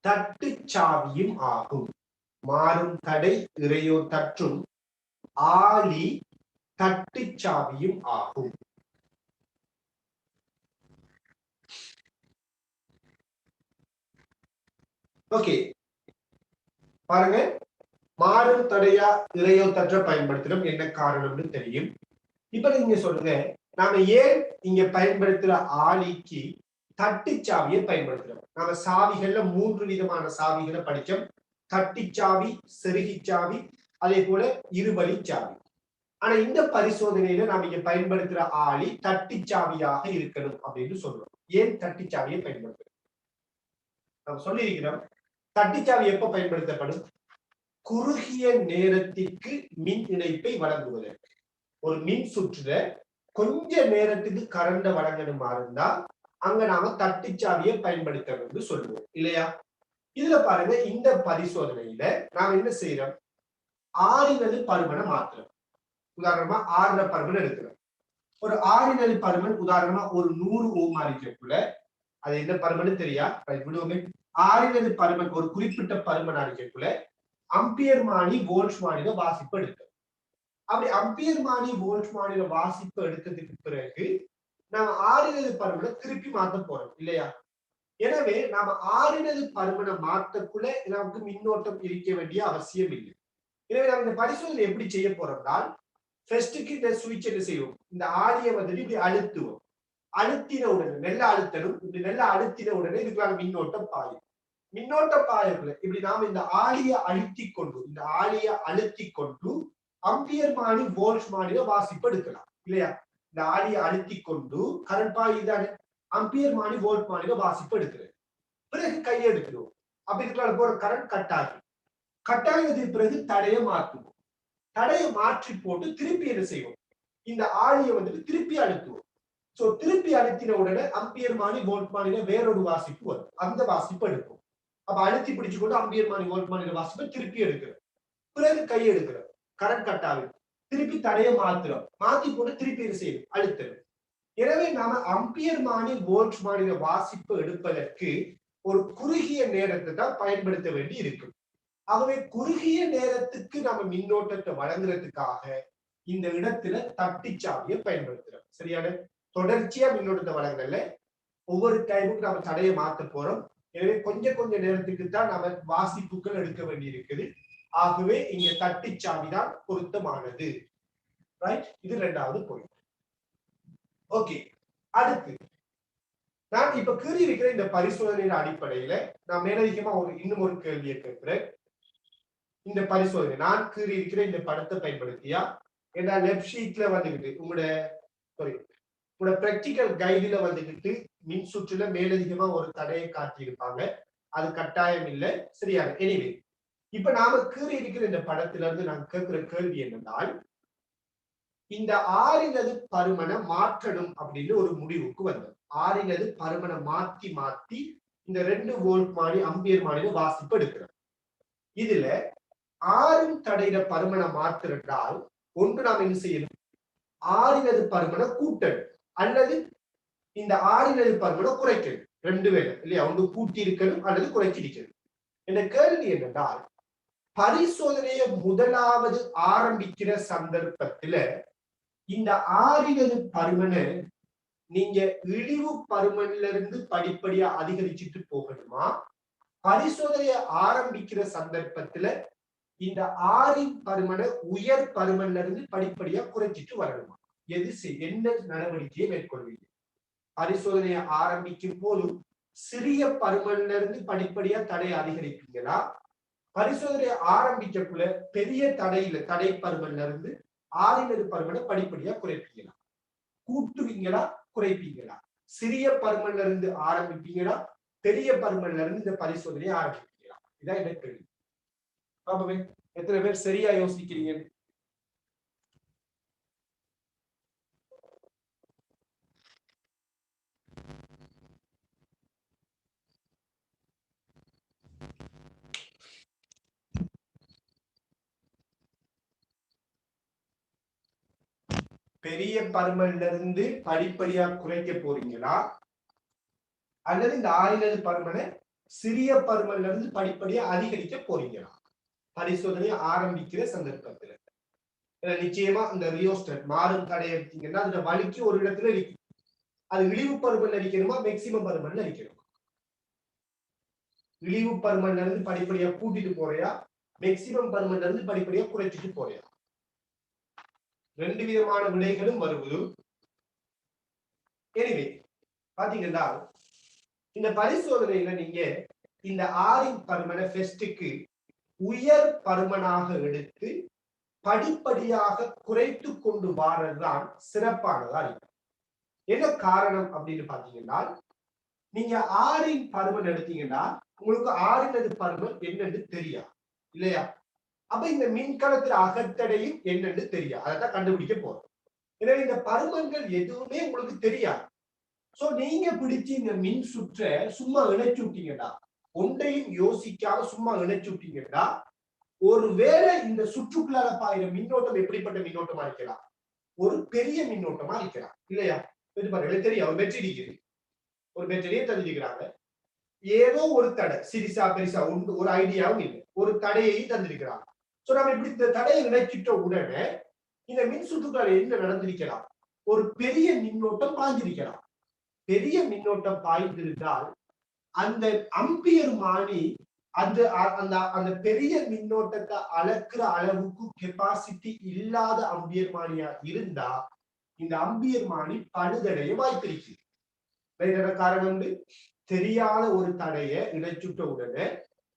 தட்டுச்சாவியும் ஆகும். மாறும் தடை இறையோத்தற்றும் ஆளி தட்டுச்சாவியும் ஆகும். ஓகே, பாருங்க, மாறும் தடையா இறையோத்தற்ற பயன்படுத்தணும். என்ன காரணம்னு தெரியும். இப்ப நீங்க சொல்லுங்க, நாம ஏன் இங்க பயன்படுத்துற ஆளிக்கு தட்டுச்சாவியை பயன்படுத்துறோம்? நாம சாவிகள்ல 3 விதமான சாவிகளை படிச்சோம். தட்டிச்சாவி, செருகிச்சாவி, அதே போல இருவழி சாவி. ஆனா இந்த பரிசோதனையில நாம இங்க பயன்படுத்துற ஆளி தட்டிச்சாவியாக இருக்கணும் அப்படின்னு சொல்றோம். ஏன் தட்டிச்சாவியை பயன்படுத்துறோம்? நம்ம சொல்லியிருக்கிறோம், தட்டிச்சாவி எப்ப பயன்படுத்தப்படும்? குறுகிய நேரத்திற்கு மின் இணைப்பை வழங்குவதற்கு. ஒரு மின் சுற்றுல கொஞ்ச நேரத்துக்கு கரண்ட வழங்கணுமா இருந்தா அங்க நாம தட்டிச்சாவியை பயன்படுத்தணும்னு சொல்லுவோம் இல்லையா? இதுல பாருங்க, இந்த பரிசோதனையில நாம என்ன செய்யறோம்? ஆறினது பருமனை மாத்திரம். உதாரணமா 6 பருமன் எடுக்கிறோம். ஒரு ஆறினது பருமன் உதாரணமா ஒரு 100 ஓம் அறிக்கைக்குள்ள அது என்ன பருமன் தெரியா? விடுவோமே. ஆறினது பருமன் ஒரு குறிப்பிட்ட பருமன் அறிக்கைக்குள்ள அம்பியர் மானி வோல்ட் மானில வாசிப்பு எடுக்கும். அப்படி அம்பியர் மானி வோல்ட் மானில வாசிப்பு எடுத்ததுக்கு பிறகு நாம ஆறினது பருமனை திருப்பி மாத்த போறோம் இல்லையா? எனவே நாம ஆறினது பருமனை மாற்றக்குள்ள நமக்கு மின்னோட்டம் இருக்க வேண்டிய அவசியம் இல்லை. எனவே நம்ம இந்த பரிசோதனை எப்படி செய்ய போறோம்னா, ஃபர்ஸ்ட்க்கு இந்த சுவிட்ச் என்ன செய்வோம்? இந்த ஆளியை வந்துட்டு இப்படி அழுத்துவோம். அழுத்தின உடனே நெல்ல அழுத்தணும். இப்படி நெல்ல அழுத்தின உடனே இதுக்கான மின்னோட்டம் பாயும். மின்னோட்டம் பாயக்குள்ள இப்படி நாம இந்த ஆளியை அழுத்தி கொண்டு அம்பியர் மானி வோல்ட் மானில வாசிப்பு எடுக்கலாம் இல்லையா? இந்த ஆளியை அழுத்தி கொண்டு கரண்ட் பாயுதானே, அம்பியர் மானி வோல்ட் மானில வாசிப்பு எடுக்கிறது. பிறகு கையை எடுத்துடுவோம். அப்படி இருக்கிற போற கரண்ட் கட்டாயத்துக்கு பிறகு தடையை மாற்றுவோம். தடையை மாற்றி போட்டு திருப்பி என்ன செய்வோம்? இந்த ஆளியை வந்துட்டு திருப்பி அழுத்துவோம். சோ திருப்பி அழுத்தின உடனே அம்பியர் மானி வோல்ட் மானில வேறொரு வாசிப்பு வரும். அந்த வாசிப்பு எடுக்கும். அப்ப அழுத்தி பிடிச்சு கொண்டு அம்பியர் மானி வோல்ட் மானில வாசிப்பை திருப்பி எடுக்கிறோம். பிறகு கையை எடுக்கிறோம். கரண்ட் கட்டாகும். திருப்பி தடையை மாத்துறோம். மாத்தி போட்டு திருப்பி என்ன செய்யும்? அழுத்துறோம். எனவே நாம அம்பியர் மானி வோல்ட் மானில வாசிப்பு எடுப்பதற்கு ஒரு குறுகிய நேரத்தை தான் பயன்படுத்த வேண்டி இருக்கும். ஆகவே குறுகிய நேரத்துக்கு நம்ம மின்னோட்டத்தை வழங்குறதுக்காக இந்த இடத்துல தட்டிச்சாவியை பயன்படுத்துறோம். சரியான? தொடர்ச்சியா மின்னோட்டத்தை வழங்கல, ஒவ்வொரு டைமுக்கு நம்ம தடையை மாத்த போறோம். எனவே கொஞ்ச நேரத்துக்கு தான் நம்ம வாசிப்புகள் எடுக்க வேண்டி இருக்குது. ஆகவே இங்க தட்டிச்சாவி தான் பொருத்தமானது. ரைட்? இது 2வது பாயிண்ட். ஓகே, அடுத்து நான் இப்ப கீறி இருக்கிற இந்த பரிசோதனையின் அடிப்படையில நான் மேலதிகமா இன்னும் ஒரு கேள்வியை கேட்கிறேன். இந்த பரிசோதனை நான் கீறி இருக்கிற இந்த படத்தை பயன்படுத்தியா? ஏன்னா லெப்ட் ஷீட்ல வந்துகிட்டு உங்களோட பிராக்டிகல் கைடுல வந்துகிட்டு மின் சுற்றுல மேலதிகமா ஒரு தடையை காட்டியிருப்பாங்க. அது கட்டாயம் இல்லை. சரியா? எனிவே இப்ப நாம கீறி இருக்கிற இந்த படத்துல இருந்து நான் கேட்கிற கேள்வி என்னென்றால், இந்த ஆறினது பருமனை மாற்றணும் அப்படின்னு ஒரு முடிவுக்கு வந்தோம். ஆறினது பருமனை மாத்தி மாத்தி இந்த 2 வோல்ட் மாறி அம்பியர் மாறில வாசிப்பு எடுக்கிறோம். இதுல ஆறின் தடையில பருமனை மாத்திருந்தால் ஒன்று நாம் என்ன செய்யணும், ஆறினது பருமனை கூட்டணும் அல்லது இந்த ஆறினது பருமனை குறைக்கணும். 2 வேலை இல்லையா, ஒன்று கூட்டி இருக்கணும் அல்லது குறைச்சிருக்கணும். என்ற கேள்வி என்னென்றால், பரிசோதனையை முதலாவது ஆரம்பிக்கிற சந்தர்ப்பத்துல இந்த ஆறினது பருமனை நீங்க இழிவு பருமன்ல இருந்து படிப்படியா அதிகரிச்சுட்டு போகணுமா, பரிசோதனையை ஆரம்பிக்கிற சந்தர்ப்பத்துல இந்த ஆறின் பருமனை உயர் பருமன்ல இருந்து படிப்படியா குறைச்சிட்டு வரணுமா, என்ன நடவடிக்கையை மேற்கொள்வீங்க? பரிசோதனையை ஆரம்பிக்கும் போதும் சிறிய பருமன்ல இருந்து படிப்படியா தடையை அதிகரிப்பீங்களா, பரிசோதனையை ஆரம்பிக்கக்குள்ள பெரிய தடை பருமன்ல இருந்து ஆறினது பருமனை படிப்படியா குறைப்பீங்களா, கூட்டுவீங்களா குறைப்பீங்களா, சிறிய பருமன்ல இருந்து ஆரம்பிப்பீங்களா, பெரிய பருமன்ல இருந்து இந்த பரிசோதனையை ஆரம்பிப்பீங்களா? இதான் என்ன கேள்வி. பாப்பவே எத்தனை பேர் சரியா யோசிக்கிறீங்க? பெரிய பருமன்ல இருந்து படிப்படியா குறைக்க போறீங்களா அல்லது இந்த ஆறினது பருமனை சிறிய பருமன்ல இருந்து படிப்படியா அதிகரிக்க போறீங்களா பரிசோதனையை ஆரம்பிக்கிற சந்தர்ப்பத்துல? நிச்சயமா இந்த ரியோஸ்டட் மாறும் தடை எடுத்தீங்கன்னா அந்த வலிக்கு ஒரு இடத்துல இருக்கும். அது இழிவு பருமன்ல அடிக்கணுமா மேக்சிமம் பருமன்ல அடிக்கணுமா? இழிவு பருமன்ல இருந்து படிப்படியா கூட்டிட்டு போறியா, மேக்சிமம் பருமன்ல இருந்து படிப்படியா குறைச்சிட்டு போறியா? 2 விதமான விடைகளும் வருவது. எனவே பாத்தீங்கன்னா இந்த பரிசோதனையில நீங்க இந்த ஆறின் பருமனை ஃபெஸ்டுக்கு உயர் பருமனாக எடுத்து படிப்படியாக குறைத்து கொண்டு வாரதுதான் சிறப்பானதா இருக்கும். என்ன காரணம் அப்படின்னு பாத்தீங்கன்னா, நீங்க ஆறின் பருமன் எடுத்தீங்கன்னா உங்களுக்கு ஆறினது பருமன் என்னன்னு தெரியாது இல்லையா? அப்ப இந்த மின்கலத்துல அகத்தடையும் என்னன்னு தெரியாது, அதைத்தான் கண்டுபிடிக்க போறோம். எனவே இந்த பருமன்கள் எதுவுமே உங்களுக்கு தெரியாது. சோ நீங்க பிடிச்சு இந்த மின் சுற்ற சும்மா இணைச்சு விட்டீங்கன்னா, ஒன்றையும் யோசிக்காம சும்மா இணைச்சு விட்டீங்கன்னா, ஒருவேளை இந்த சுற்றுக்குள்ளார பாயிர மின்னோட்டம் எப்படிப்பட்ட மின்னோட்டமா இருக்கலாம், ஒரு பெரிய மின்னோட்டமா இருக்கலாம் இல்லையா? தெரியும், ஒரு பேட்டரி இருக்குது, ஒரு பேட்டரியை தந்திருக்கிறாங்க, ஏதோ ஒரு தடை சிறிசா பெரிசா ஒரு ஐடியாவும் இல்லை, ஒரு தடையை தந்திருக்கிறாங்க. சோ நம்ம இப்படி இந்த தடையை இணைச்சிட்ட உடனே இந்த மின் சுற்றுக்குள்ளார என்ன நடந்திருக்கலாம், ஒரு பெரிய மின்னோட்டம் பாய்ந்திருக்கலாம். பெரிய மின்னோட்டம் பாய்ந்திருந்தால் அந்த அம்பியர் மானி அந்த அந்த பெரிய மின்னோட்டத்தை அளக்குற அளவுக்கு கெப்பாசிட்டி இல்லாத அம்பியர் மானியா இருந்தா இந்த அம்பியர் மானி பழுதடைய வாய்ப்பிருக்கு. காரணம் தெரியாத ஒரு தடைய இணைச்சுட்ட உடனே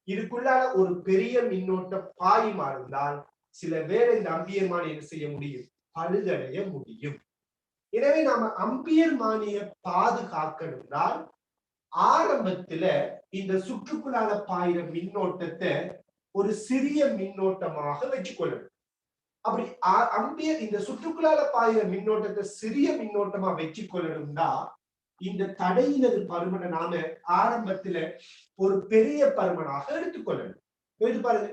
இதுக்குள்ளால ஒரு பெரிய மின்னோட்டம் பாயுமா இருந்தால் சில வேளை இந்த அம்பியர் மானி என்ன செய்ய முடியும், பழுதடைய முடியும். எனவே நாம அம்பியர் மானியை பாதுகாக்கணும்னால் ஆரம்பத்துல இந்த சுற்றுக்குள்ளால பாயிர மின்னோட்டத்தை ஒரு சிறிய மின்னோட்டமாக வச்சுக்கொள்ளணும். அப்படி அம்பியர் இந்த சுற்றுக்குள்ளால பாயிர மின்னோட்டத்தை சிறிய மின்னோட்டமா வச்சுக்கொள்ளணும்னா இந்த தடையினது பருமனை நாம ஆரம்பத்துல ஒரு பெரிய பருமனாக எடுத்துக்கொள்ளணும். எடுத்து பாருங்க,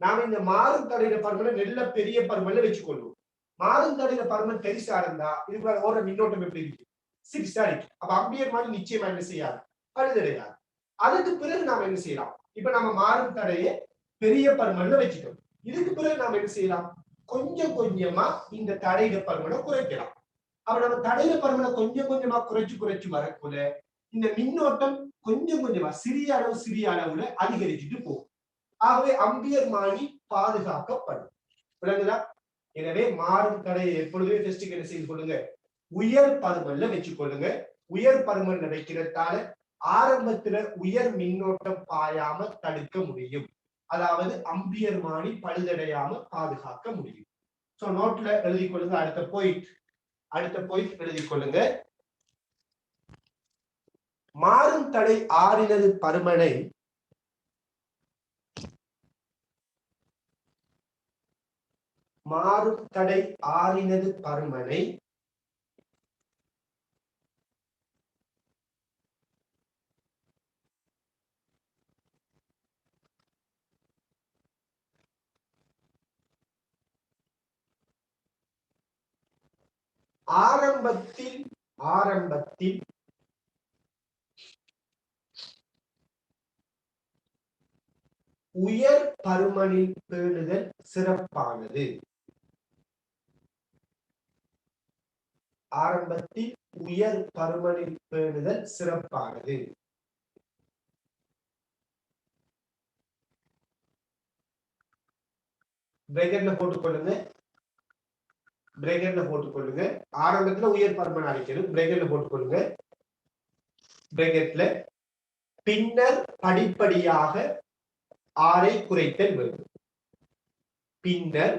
நாம இந்த மாறும் தடையில பருமனை நல்ல பெரிய பருமன்ல வச்சுக்கொள்வோம். மாறும் தடையில பருமன் பெருசா இருந்தா இதுக்குள்ள ஓடுற மின்னோட்டம் எப்படி இருக்கு, சிறிசா இருக்கு. அப்ப அம்பியர் மானி நிச்சயமா என்ன செய்யாது, பழுதடையாது. அதுக்கு பிறகு நாம என்ன செய்யலாம், இப்ப நம்ம மாறும் தடையை பெரிய பருமன்ல வச்சுட்டோம். இதுக்கு பிறகு நாம என்ன செய்யலாம், கொஞ்சம் கொஞ்சமா இந்த தடையில பருமனை குறைக்கலாம். அப்ப நம்ம தடையில பருமனை கொஞ்சம் கொஞ்சமா குறைச்சு வரக்குள்ள இந்த மின்னோட்டம் கொஞ்சம் கொஞ்சமா சிறிய அளவுல அதிகரிச்சுட்டு போகும். ஆகவே அம்பியர் மானி பாதுகாக்கப்படும். விளங்குதா? எனவே மாறும் தடையை எப்பொழுதுமே டெஸ்டுக்கு என்ன செய்து கொள்ளுங்க, உயர் பருமன்ல வச்சுக்கொள்ளுங்க. உயர் பருமன்ல வைக்கிறதால ஆரம்பத்துல உயர் மின்னோட்டம் பாயாம தடுக்க முடியும். அதாவது அம்பியர் மானி பழுதடையாம பாதுகாக்க முடியும். சோ நோட்ல எழுதி கொள்ளுங்க. அடுத்த பாயிண்ட் எழுதி கொள்ளுங்க. மாறும் தடை ஆறினது பருமனை மாறும் தடை ஆறினது பருமனை ஆரம்பத்தில் உயர் பருமனில் பேணுதல் சிறப்பானது. ஆரம்பத்தில் உயர் பருமனில் பேணுதல் சிறப்பானது. பிரேக்கெட்ல போட்டுக்கொள்ளுங்க. பிரேக்கெட்ல போட்டுக்கொள்ளுங்க. ஆரம்பத்துல உயர் பருமன் அழைக்கிறது. பிரேக்கெட்ல போட்டுக்கொள்ளுங்க. பிரேக்கெட்ல பின்னர் படிப்படியாக ஆரை குறைத்தல் வேண்டும். பின்னர்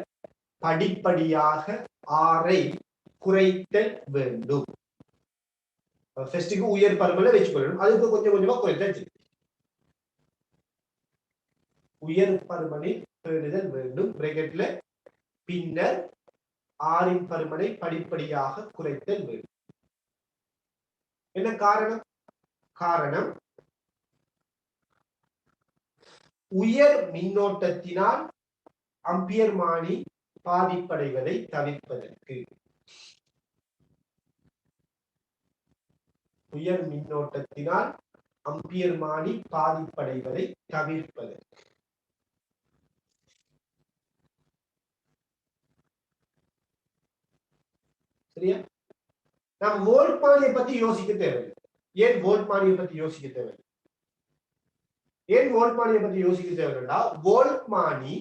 படிப்படியாக ஆரை குறைத்தல் வேண்டும். ஃபர்ஸ்ட்டுக்கு உயர் பருமனை வச்சுக்கொள்ளணும். அதுக்கு கொஞ்சம் கொஞ்சமா குறைத்தல் உயர் பருமனில் பேணுதல் வேண்டும். பிரேக்கெட்ல பின்னர் ஆரின் பருமனை படிப்படியாக குறைத்தல் வேண்டும். என்ன காரணம்? காரணம் உயர் மின்னோட்டத்தினால் அம்பியர்மானி பாதிப்படைவதை தவிர்ப்பதற்கு. உயர் மின்னோட்டத்தினால் அம்பியர்மானி பாதிப்படைவதை தவிர்ப்பதற்கு. சரியா? நாம் வோல்ட்மானியை பத்தி யோசிக்க தேவையில்லை. ஏன் வோல்ட்மானியை பத்தி யோசிக்க தேவையில்லை? ஏன் வோல்ட்மானியை பத்தி யோசிக்க தேவையில்லைன்னா, வோல்ட்மானி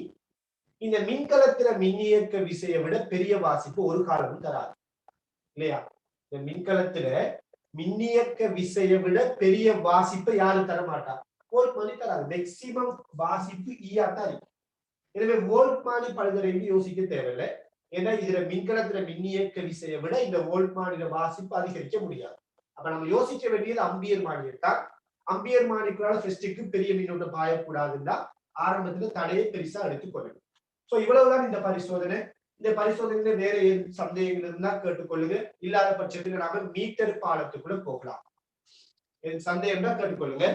இந்த மின்கலத்தில மின்னியக்க விசையை விட பெரிய வாசிப்பு ஒரு காலமும் தராது இல்லையா? இந்த மின்கலத்தில மின்னியக்க விசையை விட பெரிய வாசிப்பை யாரும் தரமாட்டா. வோல்ட்மானி தராது. மேக்சிமம் வாசிப்பு ஈயா தான் இருக்கு. எனவே வோல்ட்மானி பழுதறைன்னு யோசிக்க தேவையில்லை. ஏன்னா இதுல மின்கலத்தில மின்னியக்க விசையை விட இந்த வோல்ட்மானியோட வாசிப்பு அதிகரிக்க முடியாது. அப்ப நம்ம யோசிக்க வேண்டியது அம்பியர்மானியை தான். அம்பியர்மானிக்குள்ளால ஃபெஸ்டுக்கு பெரிய மின்னோட்டம் பாயக்கூடாதுன்னா ஆரம்பத்துல தடையை பெருசா எடுத்துக்கொள்ளணும். சோ இவ்வளவுதான் இந்த பரிசோதனை. இந்த பரிசோதனையில வேற சந்தேகங்கள் இருந்தா கேட்டுக்கொள்ளுங்க. இல்லாத பட்சத்தில் நாம மீட்டர் பாலத்துக்குள்ள போகலாம். சந்தேகம் தான் கேட்டுக்கொள்ளுங்க.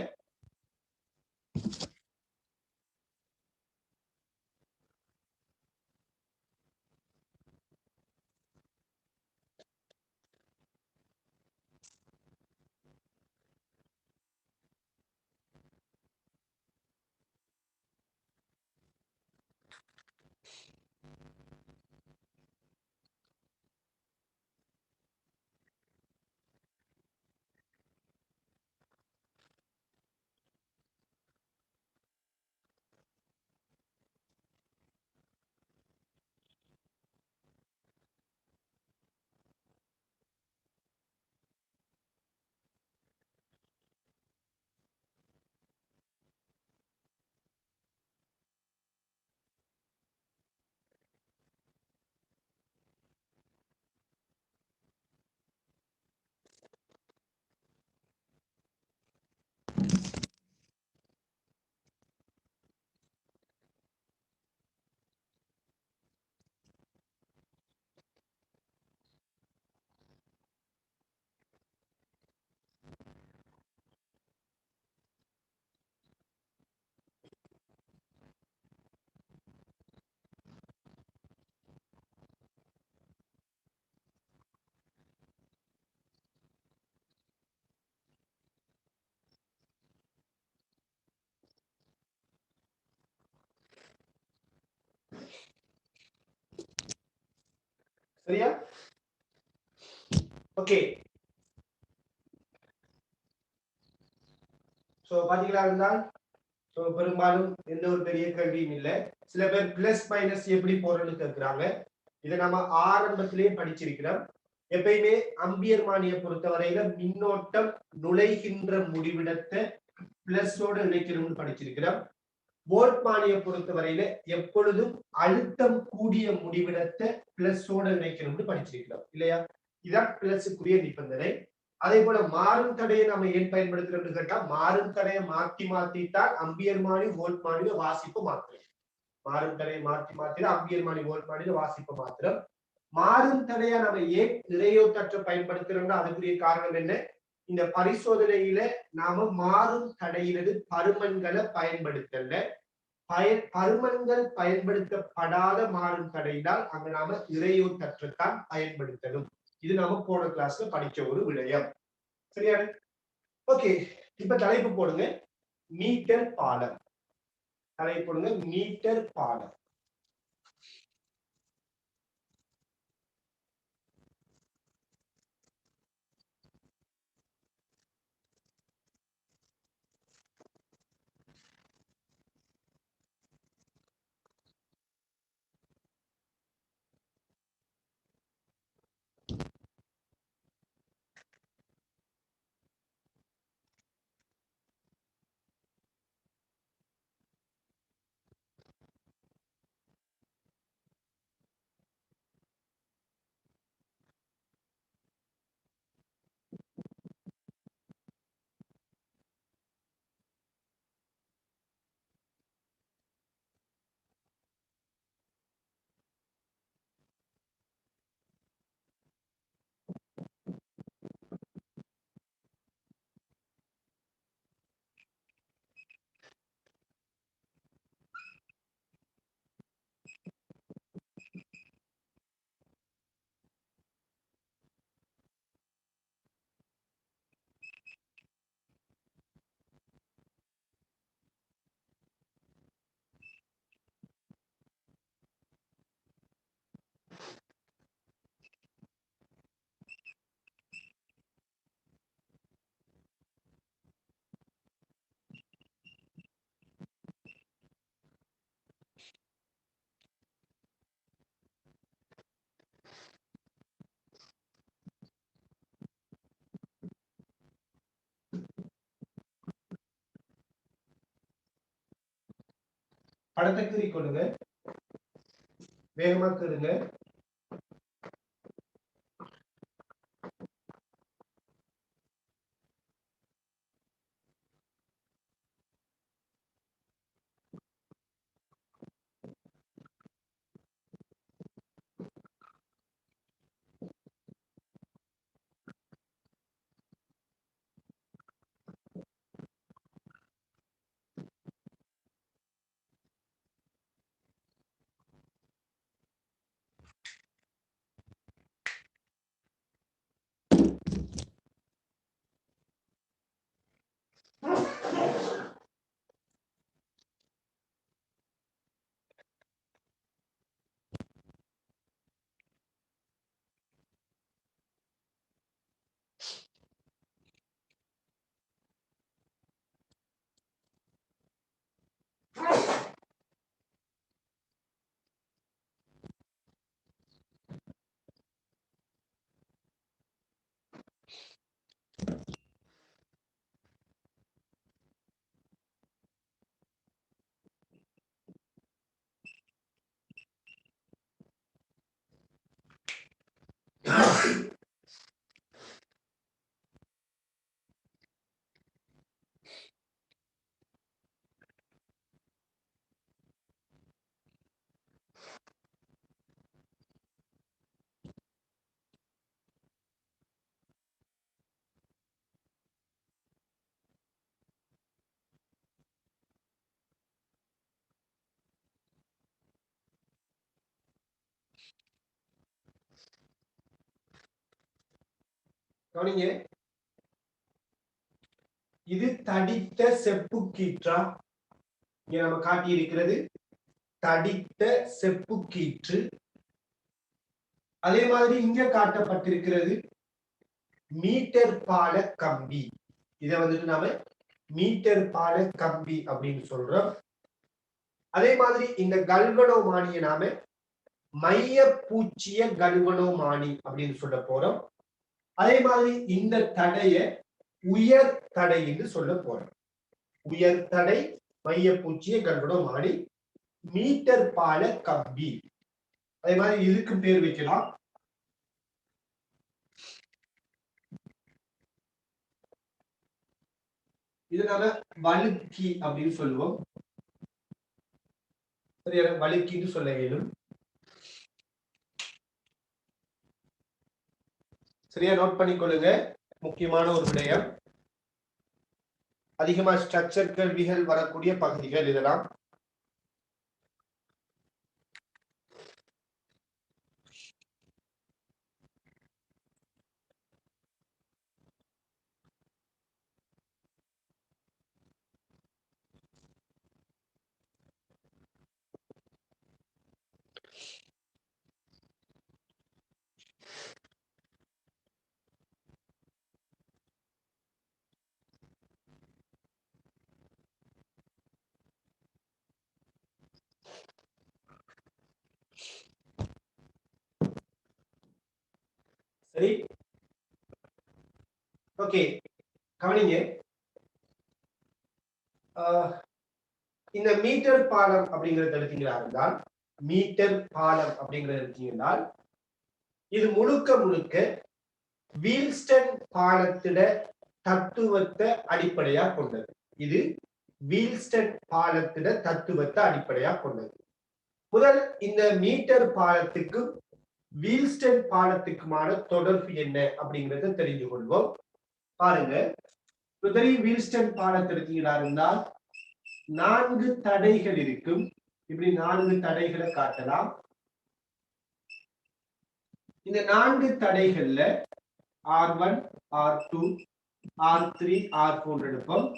சரியா? ஓகே. சோ பாத்தீங்களா இருந்தால் சோ பெரும்பாலும் எந்த ஒரு பெரிய கேள்வியும் இல்லை. சில பேர் பிளஸ் மைனஸ் எப்படி போறன்னு கேட்கிறாங்க. இதை நம்ம ஆரம்பத்திலேயே படிச்சிருக்கிறோம். எப்பயுமே அம்பியர்மானியை பொறுத்தவரையில மின்னோட்டம் நுழைகின்ற முடிவிடத்தை பிளஸோட இணைக்கணும்னு படிச்சிருக்கிறோம். வோல்ட்மானியை பொறுத்தவரையில எப்பொழுதும் அழுத்தம் கூடிய முடிவிடத்தை பிளஸோட இணைக்கணும்னு படிச்சிருக்கிறோம் இல்லையா? இதான் பிளஸுக்குரிய நிபந்தனை. அதே போல மாறும் தடையை நம்ம ஏன் பயன்படுத்துறோம்னு கேட்டா, மாறும் தடையை மாத்தி மாத்தித்தான் அம்பியர்மானி வோல்ட்மானியில வாசிப்பு மாத்துறோம். மாறும் தடையை மாற்றி மாற்றி ஆம்பியர் மணி வோல்ட் மணியில வாசிப்ப மாத்திரம் மாறும் தடையா நம்ம ஏன் இறையோட்டற்ற பயன்படுத்துறோம்னா அதுக்குரிய காரணம் என்ன? இந்த பரிசோதனையில நாம மாறும் தடையினது பருமன்களை பயன்படுத்தல. பருமன்கள் பயன்படுத்தப்படாத மாறும் தடையினால் அங்க நாம இறையோட்டற்றைத்தான் பயன்படுத்தணும். இது நாம போன கிளாஸ்ல படிச்ச ஒரு விடயம். சரியா? ஓகே, இப்ப தலைப்பு போடுங்க, மீட்டர் பாலம். தலைப்பு போடுங்க, மீட்டர் பாலம். படத்தை கீறி கொள்ளுங்க, வேகமா கீறுங்க. கவனிங்க, இது தடித்த செப்பு கீற்றா? இங்க நம்ம காட்டி இருக்கிறது தடித்த செப்பு கீற்று. அதே மாதிரி இங்க காட்டப்பட்டிருக்கிறது மீட்டர் பால கம்பி. இதை வந்துட்டு நாம மீட்டர் பால கம்பி அப்படின்னு சொல்றோம். அதே மாதிரி இந்த கல்வனோமானியை நாம மைய பூச்சிய கல்வனோமானி அப்படின்னு சொல்ல போறோம். அதே மாதிரி இந்த தடைய உயர் தடை என்று சொல்ல போறோம். உயர் தடை, மைய பூச்சிய கல்வனோமானி, மீட்டர் பால கம்பி. அதே மாதிரி இதுக்கு பேர் வைக்கலாம். இதனால வழுக்கி அப்படின்னு சொல்லுவோம். சரியான வழுக்கின்னு சொல்ல இயலும். சரியா நோட் பண்ணிக்கொள்ளுங்க. முக்கியமான ஒரு விடயம். அதிகமா ஸ்ட்ரக்சர் கேள்விகள் வரக்கூடிய பகுதிகள் இதெல்லாம். சரி, ஓகே, கவனிங்க. இந்த மீட்டர் பாலம் அப்படிங்கறது எடுத்தீங்களா இருந்தால், மீட்டர் பாலம் அப்படிங்கறது எடுத்தீங்கன்னா, இது முழுக்க முழுக்க வீல்ஸ்டன் பாலத்திட தத்துவத்தை அடிப்படையா கொண்டது. இது வீல்ஸ்டன் பாலத்திட தத்துவத்தை அடிப்படையா கொண்டது. முதல் இந்த மீட்டர் பாலத்துக்கும் வீல்ஸ்டன் பாலத்துக்குமான தொடர்பு என்ன அப்படிங்கறத தெரிந்து கொள்வோம். பாருங்க, வீல்ஸ்டன் பாலத்தை எடுத்தீங்களா இருந்தால் 4 தடைகள் இருக்கும். இப்படி 4 தடைகளை காட்டலாம். இந்த 4 தடைகள்ல R1, R2, R3, R4 எடுப்போம்.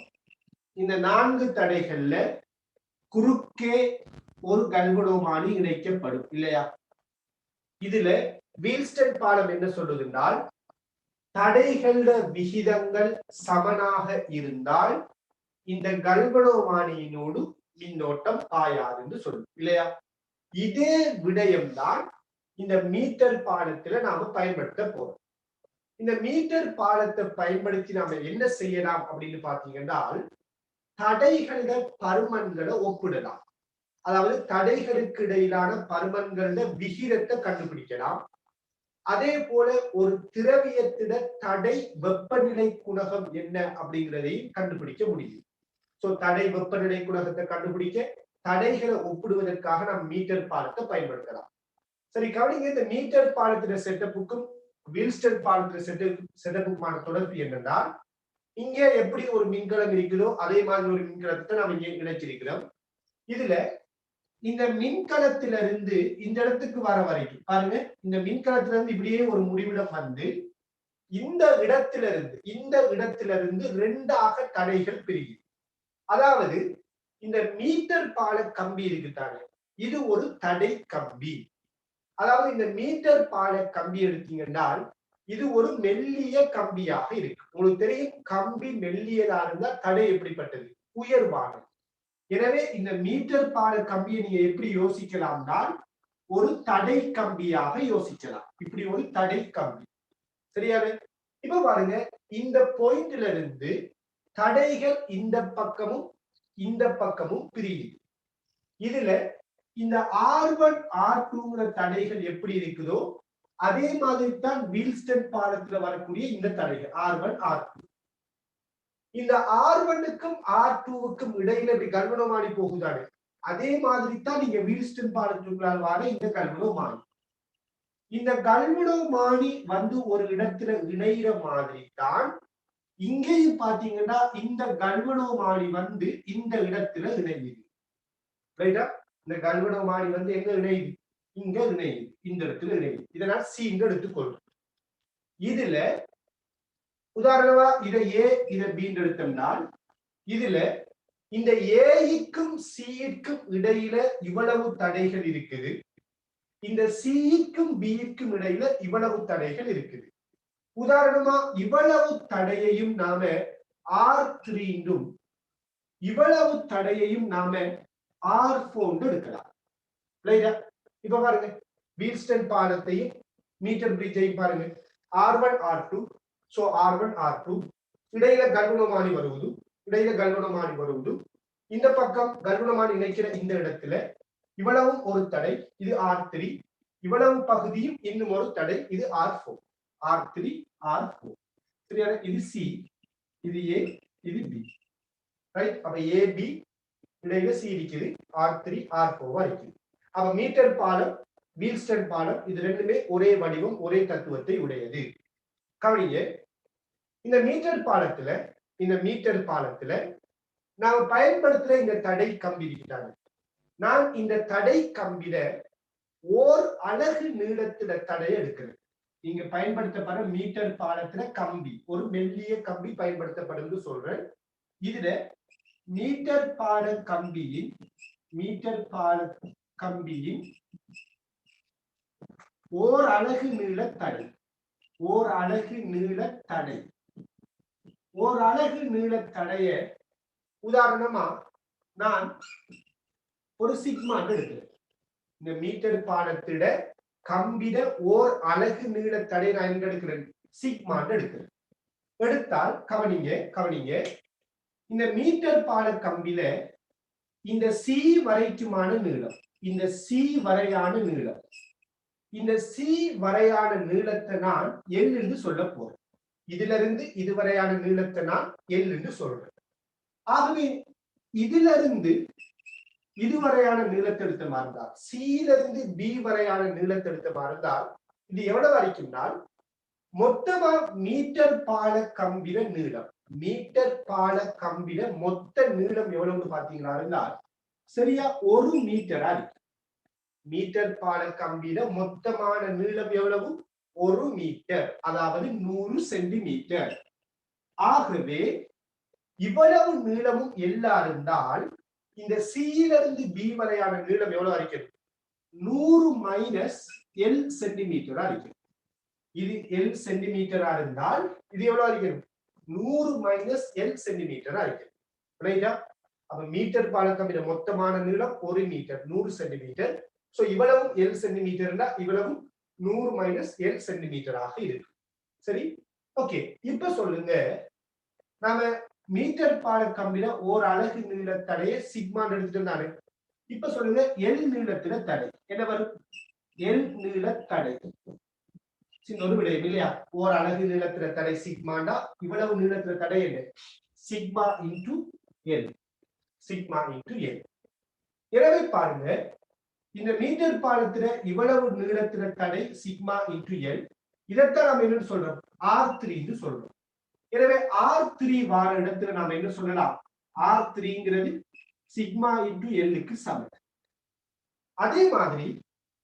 இந்த 4 தடைகள்ல குறுக்கே ஒரு கல்வனோமானி இணைக்கப்படும் இல்லையா? இதுல வீல்ஸ்டன் பாலம் என்ன சொல்லுதுன்றால், தடைகள விகிதங்கள் சமனாக இருந்தால் இந்த கல்வனோமானியினோடு மின்னோட்டம் பாயாது என்று சொல்லும் இல்லையா? இதே விடயம்தான் இந்த மீட்டர் பாலத்துல நாம பயன்படுத்த போறோம். இந்த மீட்டர் பாலத்தை பயன்படுத்தி நாம என்ன செய்யலாம் அப்படின்னு பாத்தீங்கன்னா, தடைகள பருமன்களை ஒப்பிடலாம். அதாவது தடைகளுக்கு இடையிலான பருமன்கள விகிதத்தை கண்டுபிடிக்கலாம். அதே போல ஒரு திரவியத்திட தடை வெப்பநிலை குணகம் என்ன அப்படிங்கிறதையும் கண்டுபிடிக்க முடியும். சோ தடை வெப்பநிலை குணகத்தை கண்டுபிடிக்க தடைகளை ஒப்பிடுவதற்காக நாம் மீட்டர் பாலத்தை பயன்படுத்தலாம். சரி, கவனிங்க. இந்த மீட்டர் பாலத்தின செட்டப்புக்கும் வீல்ஸ்டன் பாலத்தின செட்டப்புக்குமான தொடர்பு என்னன்னா, இங்க எப்படி ஒரு மின்கலம் இருக்குதோ அதே மாதிரி ஒரு மின்கலத்தை நாம் இங்கே இணைச்சிருக்கிறோம். இதுல இந்த மின்கலத்திலிருந்து இந்த இடத்துக்கு வர வரைக்கும் பாருங்க, இந்த மின்கலத்திலிருந்து இப்படியே ஒரு முடிவிடம் வந்து இந்த இடத்திலிருந்து 2ஆக தடைகள் பிரியும். அதாவது இந்த மீட்டர் பால கம்பி இருக்குதானே, இது ஒரு தடை கம்பி. அதாவது இந்த மீட்டர் பால கம்பி எடுத்தீங்கன்னா இது ஒரு மெல்லிய கம்பியாக இருக்கு. உங்களுக்கு தெரியும், கம்பி மெல்லியதா இருந்தா தடை எப்படிப்பட்டது? உயர்வானது. எனவே இந்த மீட்டர் பால கம்பியை நீங்க எப்படி யோசிக்கலாம்னா, ஒரு தடை கம்பியாக யோசிக்கலாம். இப்படி ஒரு தடை கம்பி. சரியாவே? இப்ப பாருங்க, இந்த பாயிண்ட்ல இருந்து தடைகள் இந்த பக்கமும் பிரியுது. இதுல இந்த R1, R2ங்கிற தடைகள் எப்படி இருக்குதோ அதே மாதிரி தான் வீல்ஸ்டன் பாலத்துல வரக்கூடிய இந்த தடைகள் R1, R2. இந்த R1க்கும் R2க்கும் இடையில இப்படி கல்வனோமானி போகுதானே, அதே மாதிரி தான் நீங்க வீல்ஸ்டன் பாலத்துக்குள்ளால் வர இந்த கல்வனோமானி. இந்த கல்வனோமானி வந்து ஒரு இடத்துல இணைகிற மாதிரி தான் இங்கேயும் பாத்தீங்கன்னா இந்த கல்வனோமானி வந்து இந்த இடத்துல இணையுது. ரைட்டா? இந்த கல்வனோமானி வந்து எங்க இணையுது? இங்க இணையுது, இந்த இடத்துல இணையுது. இதனால் சி இங்க எடுத்துக்கொள்ளும். இதுல உதாரணமா இதை ஏ இதை பி எடுத்தோம்னால், இதுல இந்த ஏக்கும் சிக்கும் இடையில இவ்வளவு தடைகள் இருக்குது, இந்த சிக்கும் பிக்கும் இடையில இவ்வளவு தடைகள் இருக்குது. உதாரணமா இவ்வளவு தடையையும் நாம R3 என்றும் இவ்வளவு தடையையும் நாம R4 எடுக்கலாம். இப்ப பாருங்க, வீல்ஸ்டன் பாலத்தையும் மீட்டர் பிரிட்ஜையும் பாருங்க. R1, R2, so R1, R2 இடையில கல்வனோமானி வருவது, இந்த பக்கம் கல்வனோமானி இணைக்கிற இந்த இடத்துல இவ்வளவும் ஒரு தடை, இது R3, இவ்வளவு பகுதியும் இன்னும் ஒரு தடை, இது R4. R3, R4. சரியான? இது C, இது A, இது B. ரைட்? அப்ப AB இடையில சி இருக்குது, R3 R4 இருக்குது. அப்ப மீட்டர் பாலம் வீல்ஸ்டன் பாலம் இது ரெண்டுமே ஒரே வடிவம் ஒரே தத்துவத்தை உடையது. கவனிங்க, இந்த மீட்டர் பாலத்துல நாம பயன்படுத்துற இந்த தடை கம்பி இருக்கிறாங்க. நான் இந்த தடை கம்பில ஓர் அலகு நீளத்தில தடையை எடுக்கிறேன். இங்க பயன்படுத்தப்படுற மீட்டர் பாலத்துல கம்பி ஒரு மெல்லிய கம்பி பயன்படுத்தப்படும் சொல்றேன். இதுல மீட்டர் பால கம்பியின் ஓர் அலகு நீள தடை ஓர் அலகு நீள தடைய உதாரணமா நான் ஒரு சிக்மா எடுக்கிறேன். இந்த மீட்டர் பாலத்திட கம்பிட ஓர் அலகு நீள தடை நான் எங்க எடுக்கிறேன், சிக்மா எடுக்கிறேன். எடுத்தால் கவனிங்க இந்த மீட்டர் பால கம்பில இந்த சி வரைக்குமான நீளம், இந்த சி வரையான நீளத்தை நான் எல் என்று சொல்ல போறேன். இதுல இருந்து இதுவரையான நீளத்தை நான் எல் என்று சொல்றேன். ஆகவே இதுல இருந்து இதுவரையான நீளத்தை எடுத்த மாறுந்தால், சியில இருந்து பி வரையான நீளத்தை எடுத்த மாறுந்தால் இது எவ்வளவு வரைக்கும்னால் மொத்தமா மீட்டர் பால கம்பிட நீளம், மொத்த நீளம் எவ்வளவு பாத்தீங்களா, சரியா 1 மீட்டரா இருக்கு. மீட்டர் பால கம்பிட மொத்தமான நீளம் எவ்வளவு, 1 மீட்டர், அதாவது 100 சென்டிமீட்டர். ஆகவே இவ்வளவு நீளமும் எல்லா இருந்தால் இந்த சியிலிருந்து பி வரையான நீளம் எவ்வளவு இருக்கிறது, 100 மைனஸ் எல் சென்டிமீட்டரா இருக்கிறது. இது எல் சென்டிமீட்டரா இருந்தால் இது எவ்வளவு இருக்கிறது, 100 மைனஸ் எல் சென்டிமீட்டரா இருக்கிறது. ரைட்டா? அப்ப மீட்டர் பாலக்கம்பிட மொத்தமான நீளம் 1 மீட்டர் 100 சென்டிமீட்டர். சோ இவ்வளவு எல் சென்டிமீட்டர்னா இவ்வளவு 100 மைனஸ் எல் சென்டிமீட்டராக இருக்கு. சரி, ஓகே. இப்ப சொல்லுங்க, நாம மீட்டர் பால கம்பில ஓர் அலகு நீள தடையை சிக்மா எடுத்துட்டு, இப்ப சொல்லுங்க எல் நீளத்தில தடை என்ன வரும், எல் நீள தடை ஒரு விடயம் இல்லையா, ஓர் அலகு நீளத்தில தடை சிக்மாண்டா இவ்வளவு நீளத்தில தடை என்ன, சிக்மா இன்டு எல். எனவே பாருங்க, இந்த மீட்டர் பாலத்துல இவ்வளவு நீளத்தில தடை சிக்மா இன்டு எல், இதைத்தான் நம்ம என்ன சொல்றோம், R3 என்று சொல்றோம். எனவே R3 வார இடத்துல நாம என்ன சொல்லலாம், R3ங்கிறது சிக்மா இன்டு எல்லுக்கு சமம். அதே மாதிரி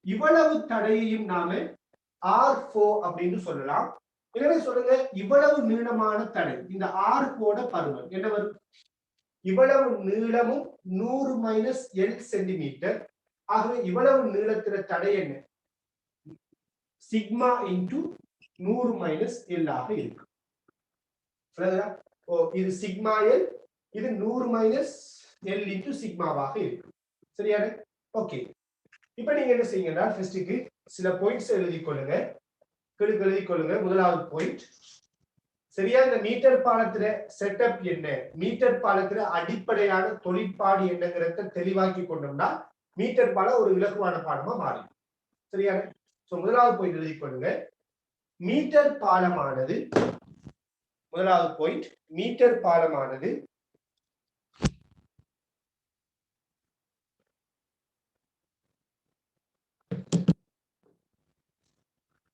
இவ்வளவு தடையையும் நாம R4 அப்படின்னு சொல்லலாம். எனவே சொல்லுங்க, இவ்வளவு நீளமான தடை இந்த R4 பருமன் என்ன வரும், இவ்வளவு நீளமும் 100 மைனஸ் எல் சென்டிமீட்டர். ஆகவே இவ்வளவு நீளத்தில தடை என்ன, சிக்மா இன்டு 100 மைனஸ் எல் ஆக இருக்கு. இது சிக்மா எல், இது 100 மைனஸ் எல் இன்டு சிக்மாவாக இருக்கு. சரியா? ஓகே. இப்ப நீங்க என்ன செய்யுங்கன்னா, ஃபர்ஸ்ட்க்கு சில பாயிண்ட்ஸ் எழுதி கொள்ளுங்க. முதலாவது பாயிண்ட், சரியா, இந்த மீட்டர் பாலத்துல செட்டப் என்ன, மீட்டர் பாலத்துல அடிப்படையான தொழிற்பாடு என்னங்கிறத தெளிவாக்கி கொண்டோம்னா மீட்டர் பாலம் ஒரு இலகுவான பாடமா மாறும். சரியா? சோ முதலாவது பாயிண்ட் எழுதி கொள்ளுங்க. மீட்டர் பாலமானது, முதலாவது பாயிண்ட், மீட்டர் பாலமானது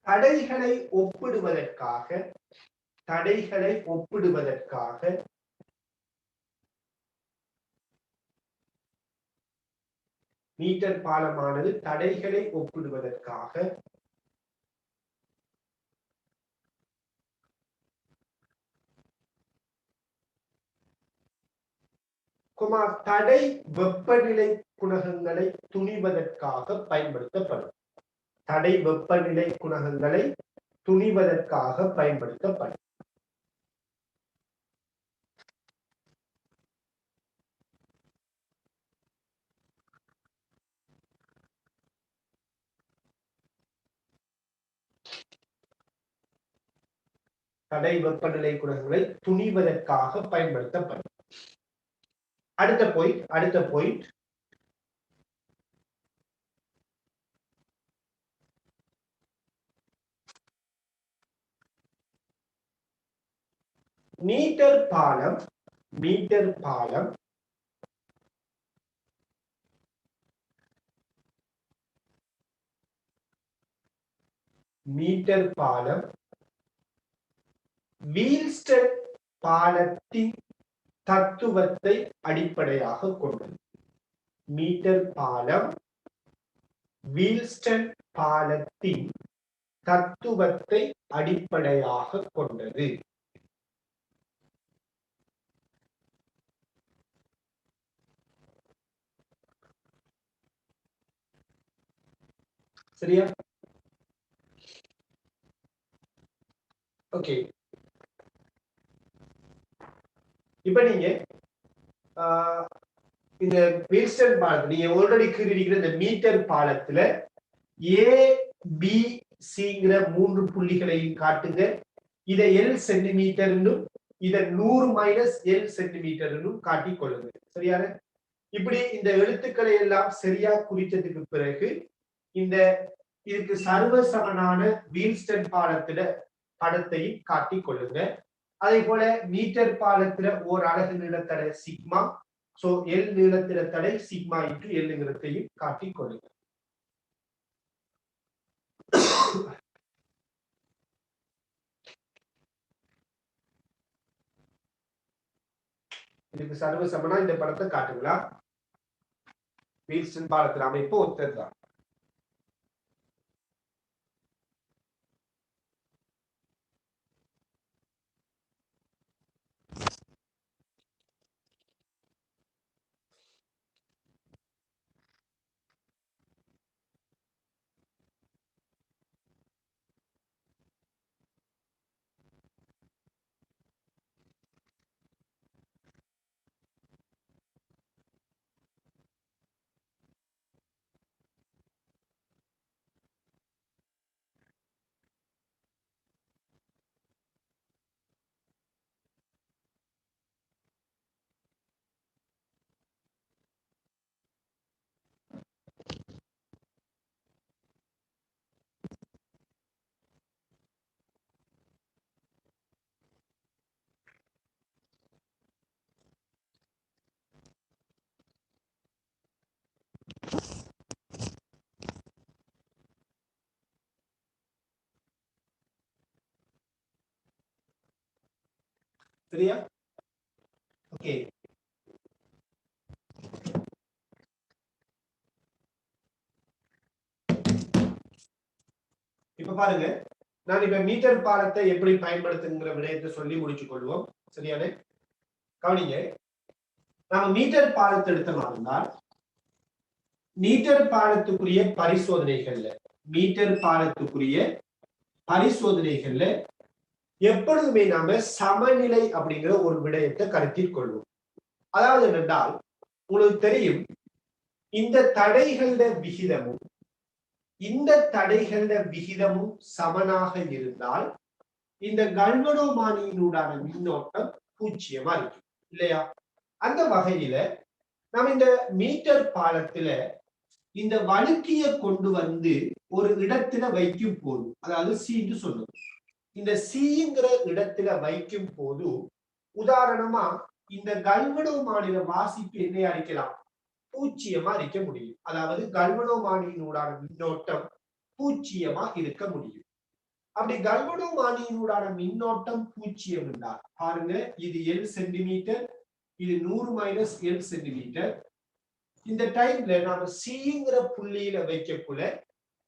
தடைகளை ஒப்பிடுவதற்காக மீட்டர் பாலமானது தடைகளை ஒப்பிடுவதற்காக தடை வெப்பநிலை குணகங்களை துணிவதற்காக பயன்படுத்தப்படும். தடை வெப்பநிலை குணகங்களை துணிவதற்காக பயன்படுத்தப்படும். தடை வெப்பநிலை குணகங்களை துணிவதற்காக பயன்படுத்தப்படும். அடுத்த பாயிண்ட், மீட்டர் பாலம் மீட்டர் பாலம் வீல்ஸ்டன் பாலத்தின் தத்துவத்தை அடிப்படையாக கொண்டது. மீட்டர் பாலம் வீல்ஸ்டன் பாலத்தின் தத்துவத்தை அடிப்படையாக கொண்டது. சரியா? ஓகே. இப்ப நீங்க இந்த வீல்ஸ்டன் பாலத்துல நீங்க ஆல்ரெடி கீறியிருக்கிற இந்த மீட்டர் பாலத்துல ஏ பி சிங்கிற 3 புள்ளிகளையும் காட்டுங்க. இதை எல் சென்டிமீட்டர் இதை 100 மைனஸ் எல் சென்டிமீட்டர் காட்டிக் கொள்ளுங்க. சரியான? இப்படி இந்த எழுத்துக்களை எல்லாம் சரியா குறிச்சதுக்கு பிறகு இந்த இதுக்கு சர்வ சமனான வீல்ஸ்டன் பாலத்துல படத்தையும் காட்டிக் கொள்ளுங்க. அதே போல மீட்டர் பாலத்துல ஓர் அலகு நீளத்தடை சிக்மா, சோ எல் நீளத்தில தடை சிக்மா இன்டு எல் நீளத்தையும் காட்டிக் கொள்ளுங்க. இதுக்கு சர்வ சமனா இந்த படத்தை காட்டுங்களா? வீல்ஸ்டன் பாலத்தின் அமைப்பு ஒத்ததுதான். சரியா? ஓகே. இப்ப பாருங்க, நான் இப்ப மீட்டர் பாலத்தை எப்படி பயன்படுத்துங்கிற விடயத்தை சொல்லி முடிச்சு கொள்வோம். சரியானே? கவனிங்க, நாம மீட்டர் பாலத்தை எடுத்தோம்னா மீட்டர் பாலத்துக்குரிய பரிசோதனைகள்ல எப்பொழுதுமே நாம சமநிலை அப்படிங்கிற ஒரு விடயத்தை கருத்தில் கொள்வோம். அதாவது என்னென்றால், உங்களுக்கு தெரியும், இந்த தடைகள விகிதமும் சமனாக இருந்தால் இந்த கல்வனோமானியினூடான மின்னோட்டம் பூஜ்ஜியமா இருக்கு இல்லையா? அந்த வகையில நாம் இந்த மீட்டர் பாலத்துல இந்த வழுக்கிய கொண்டு வந்து ஒரு இடத்துல வைக்கும் போது, அதாவது சின்னு சொல்லுவோம், இந்த சிங்கிற இடத்துல வைக்கும் போது உதாரணமா இந்த கல்வனோமானியின வாசிப்பு என்ன அளிக்கலாம்? பூஜ்ஜியமா இருக்க முடியும். அதாவது கல்வனோமானியினூடான மின்னோட்டம் பூஜ்ஜியமா இருக்க முடியும். அப்படி கல்வனோமானியினூடான மின்னோட்டம் பூஜ்ஜியம் என்றால் பாருங்க, இது எல் சென்டிமீட்டர், இது 100 மைனஸ் எல் சென்டிமீட்டர். இந்த டைம்ல நாம சிங்கிற புள்ளியில வைக்கக்குள்ள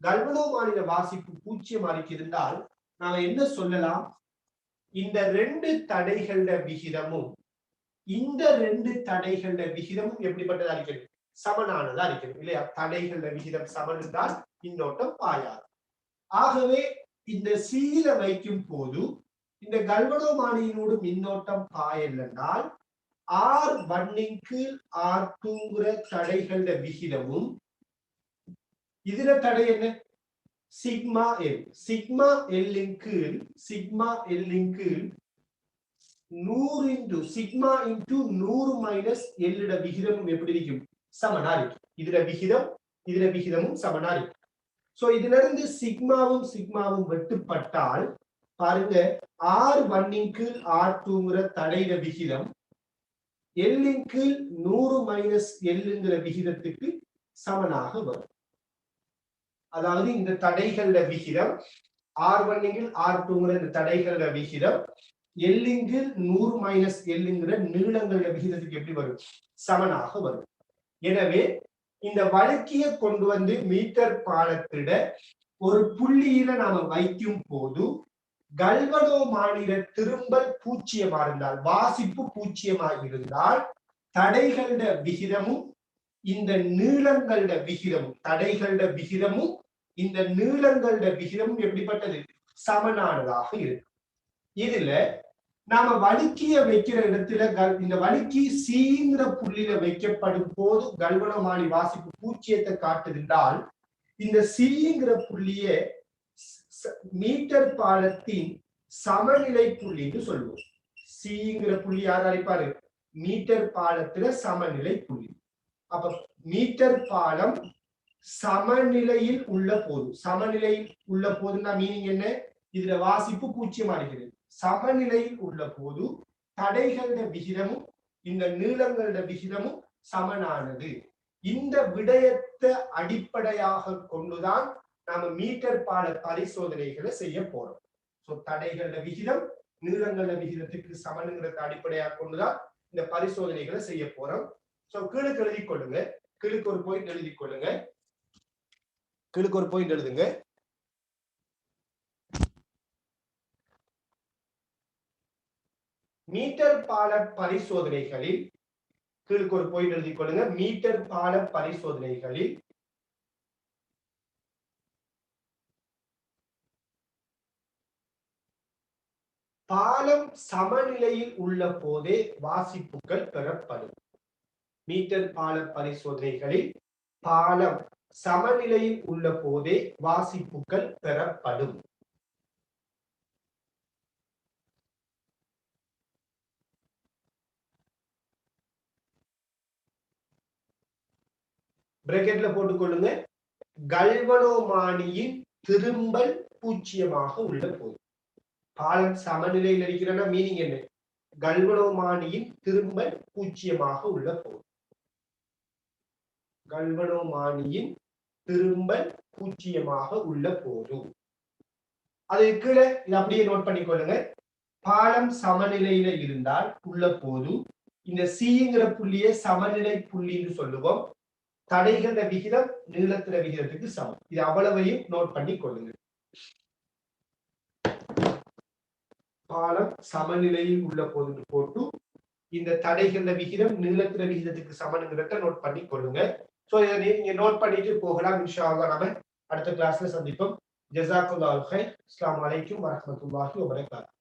கல்வனோமானியின வாசிப்பு பூஜ்ஜியமா இருந்தால் நாம என்ன சொல்லலாம்? இந்த 2 தடைகள விகிதமும் எப்படிப்பட்டதா இருக்கிறது? சமனானதா இருக்கிறது இல்லையா? தடைகள விகிதம் சமன் என்றால் மின்னோட்டம் பாயாது. ஆகவே இந்த சீல வைக்கும் போது இந்த கல்வனோமானியினோடு மின்னோட்டம் பாயல் என்றால் R1 கீழ் R2 தடைகள விகிதமும், இதுல தடை என்ன? Sigma L. சிக்மா எல்லின் கீழ் 100 இன்டு சிக்மா இன்டு 100 மைனஸ் எல்லிட விகிதமும் எப்படி இருக்கும்? சமனா இருக்கும். இதுல விகிதமும் சமனா இருக்கும். சோ இதுல இருந்து சிக்மாவும் வெட்டுப்பட்டால் பாருங்க, R1 கீழ் R2 தடையிட விகிதம் எல்லின் கீழ் 100 மைனஸ் எல்லுங்கிற விகிதத்துக்கு சமனாக வரும். அதாவது இந்த தடைகள விகிதம் R1 R2 இந்த தடைகளோட விகிதம் L 100 - L நீளங்களோட விகிதத்துக்கு எப்படி வரும்? சமனாக வரும். எனவே இந்த வழுக்கியை கொண்டு வந்து மீட்டர் பாலத்திட ஒரு புள்ளியில நாம வைக்கும் போது கல்வனோமானிட திரும்பல் பூச்சியமா இருந்தால், வாசிப்பு பூச்சியமா இருந்தால், தடைகளோட விகிதமும் இந்த நீளங்களோட விகிதமும், தடைகளோட விகிதமும் இந்த நீளங்களோட விகிதமும் எப்படிப்பட்டது? சமனானதாக இருக்கு. இதுல நாம வழுக்கிய வைக்கிற இடத்துல இந்த வழுக்கி சீங்கிற புள்ளியில வைக்கப்படும் போது கல்வனோமானி வாசிப்பு பூச்சியத்தை காட்டுகின்றால், இந்த சீங்கிற புள்ளிய மீட்டர் பாலத்தின் சமநிலை புள்ளின்னு சொல்லுவோம். சீங்கிற புள்ளி யார் அழைப்பாரு? மீட்டர் பாலத்துல சமநிலை புள்ளி. அப்ப மீட்டர் பாலம் சமநிலையில் உள்ள போது, சமநிலையில் உள்ள போதுன்னா மீனிங் என்ன? இதுல வாசிப்பு பூச்சியம் அடைகிறது. சமநிலையில் உள்ள போது தடைகளோட விகிதமும் இந்த நீளங்களோட விகிதமும் சமனானது. இந்த விடயத்தை அடிப்படையாக கொண்டுதான் நாம மீட்டர் பால பரிசோதனைகளை செய்ய போறோம். தடைகளோட விகிதம் நீளங்களோட விகிதத்துக்கு சமனுங்கிறத அடிப்படையாக கொண்டுதான் இந்த பரிசோதனைகளை செய்ய போறோம். கீழுக்கு எழுதி கொள்ளுங்க. கீழுக்கு ஒரு பாயிண்ட் எழுதி கொள்ளுங்க. கீழுக்கு ஒரு பாயிண்ட் எழுதுங்க. மீட்டர் பால பரிசோதனைகளில் கீழுக்கு ஒரு பாயிண்ட் எழுதி கொள்ளுங்க. மீட்டர் பால பரிசோதனைகளில் பாலம் சமநிலையில் உள்ள போதே வாசிப்புகள் பெறப்படும். மீட்டர் பால பரிசோதனைகளில் பாலம் சமநிலையில் உள்ள போதே வாசிப்புகள் பெறப்படும். பிரக்கெட்ல போட்டுக்கொள்ளுங்க. கல்வனோமானியின் திரும்பல் பூச்சியமாக உள்ள போது, பாலம் சமநிலையில் இருக்கிறனா மீனிங் என்ன? கல்வனோமானியின் திரும்பல் பூச்சியமாக உள்ள போது, கல்வனோமானியின் திரும்பல் பூச்சியமாக உள்ள போது. அது கீழே அப்படியே நோட் பண்ணிக்கொள்ளுங்க. பாலம் சமநிலையில இருந்தால் உள்ள போது இந்த சிங்கிற புள்ளியை சமநிலை புள்ளின்னு சொல்லுவோம். தடைகள விகிதம் நீளத்தில விகிதத்துக்கு சமம். இது அவ்வளவையும் நோட் பண்ணி கொள்ளுங்க. பாலம் சமநிலையில் உள்ள போது போட்டு இந்த தடைகள விகிதம் நீளத்தில விகிதத்துக்கு சமனுங்கிறத நோட் பண்ணி கொள்ளுங்க. சோ இதை நீங்க நோட் பண்ணிட்டு போகலாம். இன்ஷா அல்லாஹ் நாம அடுத்த கிளாஸ்ல சந்திப்போம். ஜஸாக்குல்லாஹு கைர். அஸ்ஸலாமு அலைக்கும் வரஹ்மத்துல்லாஹி வபரகாத்துஹு.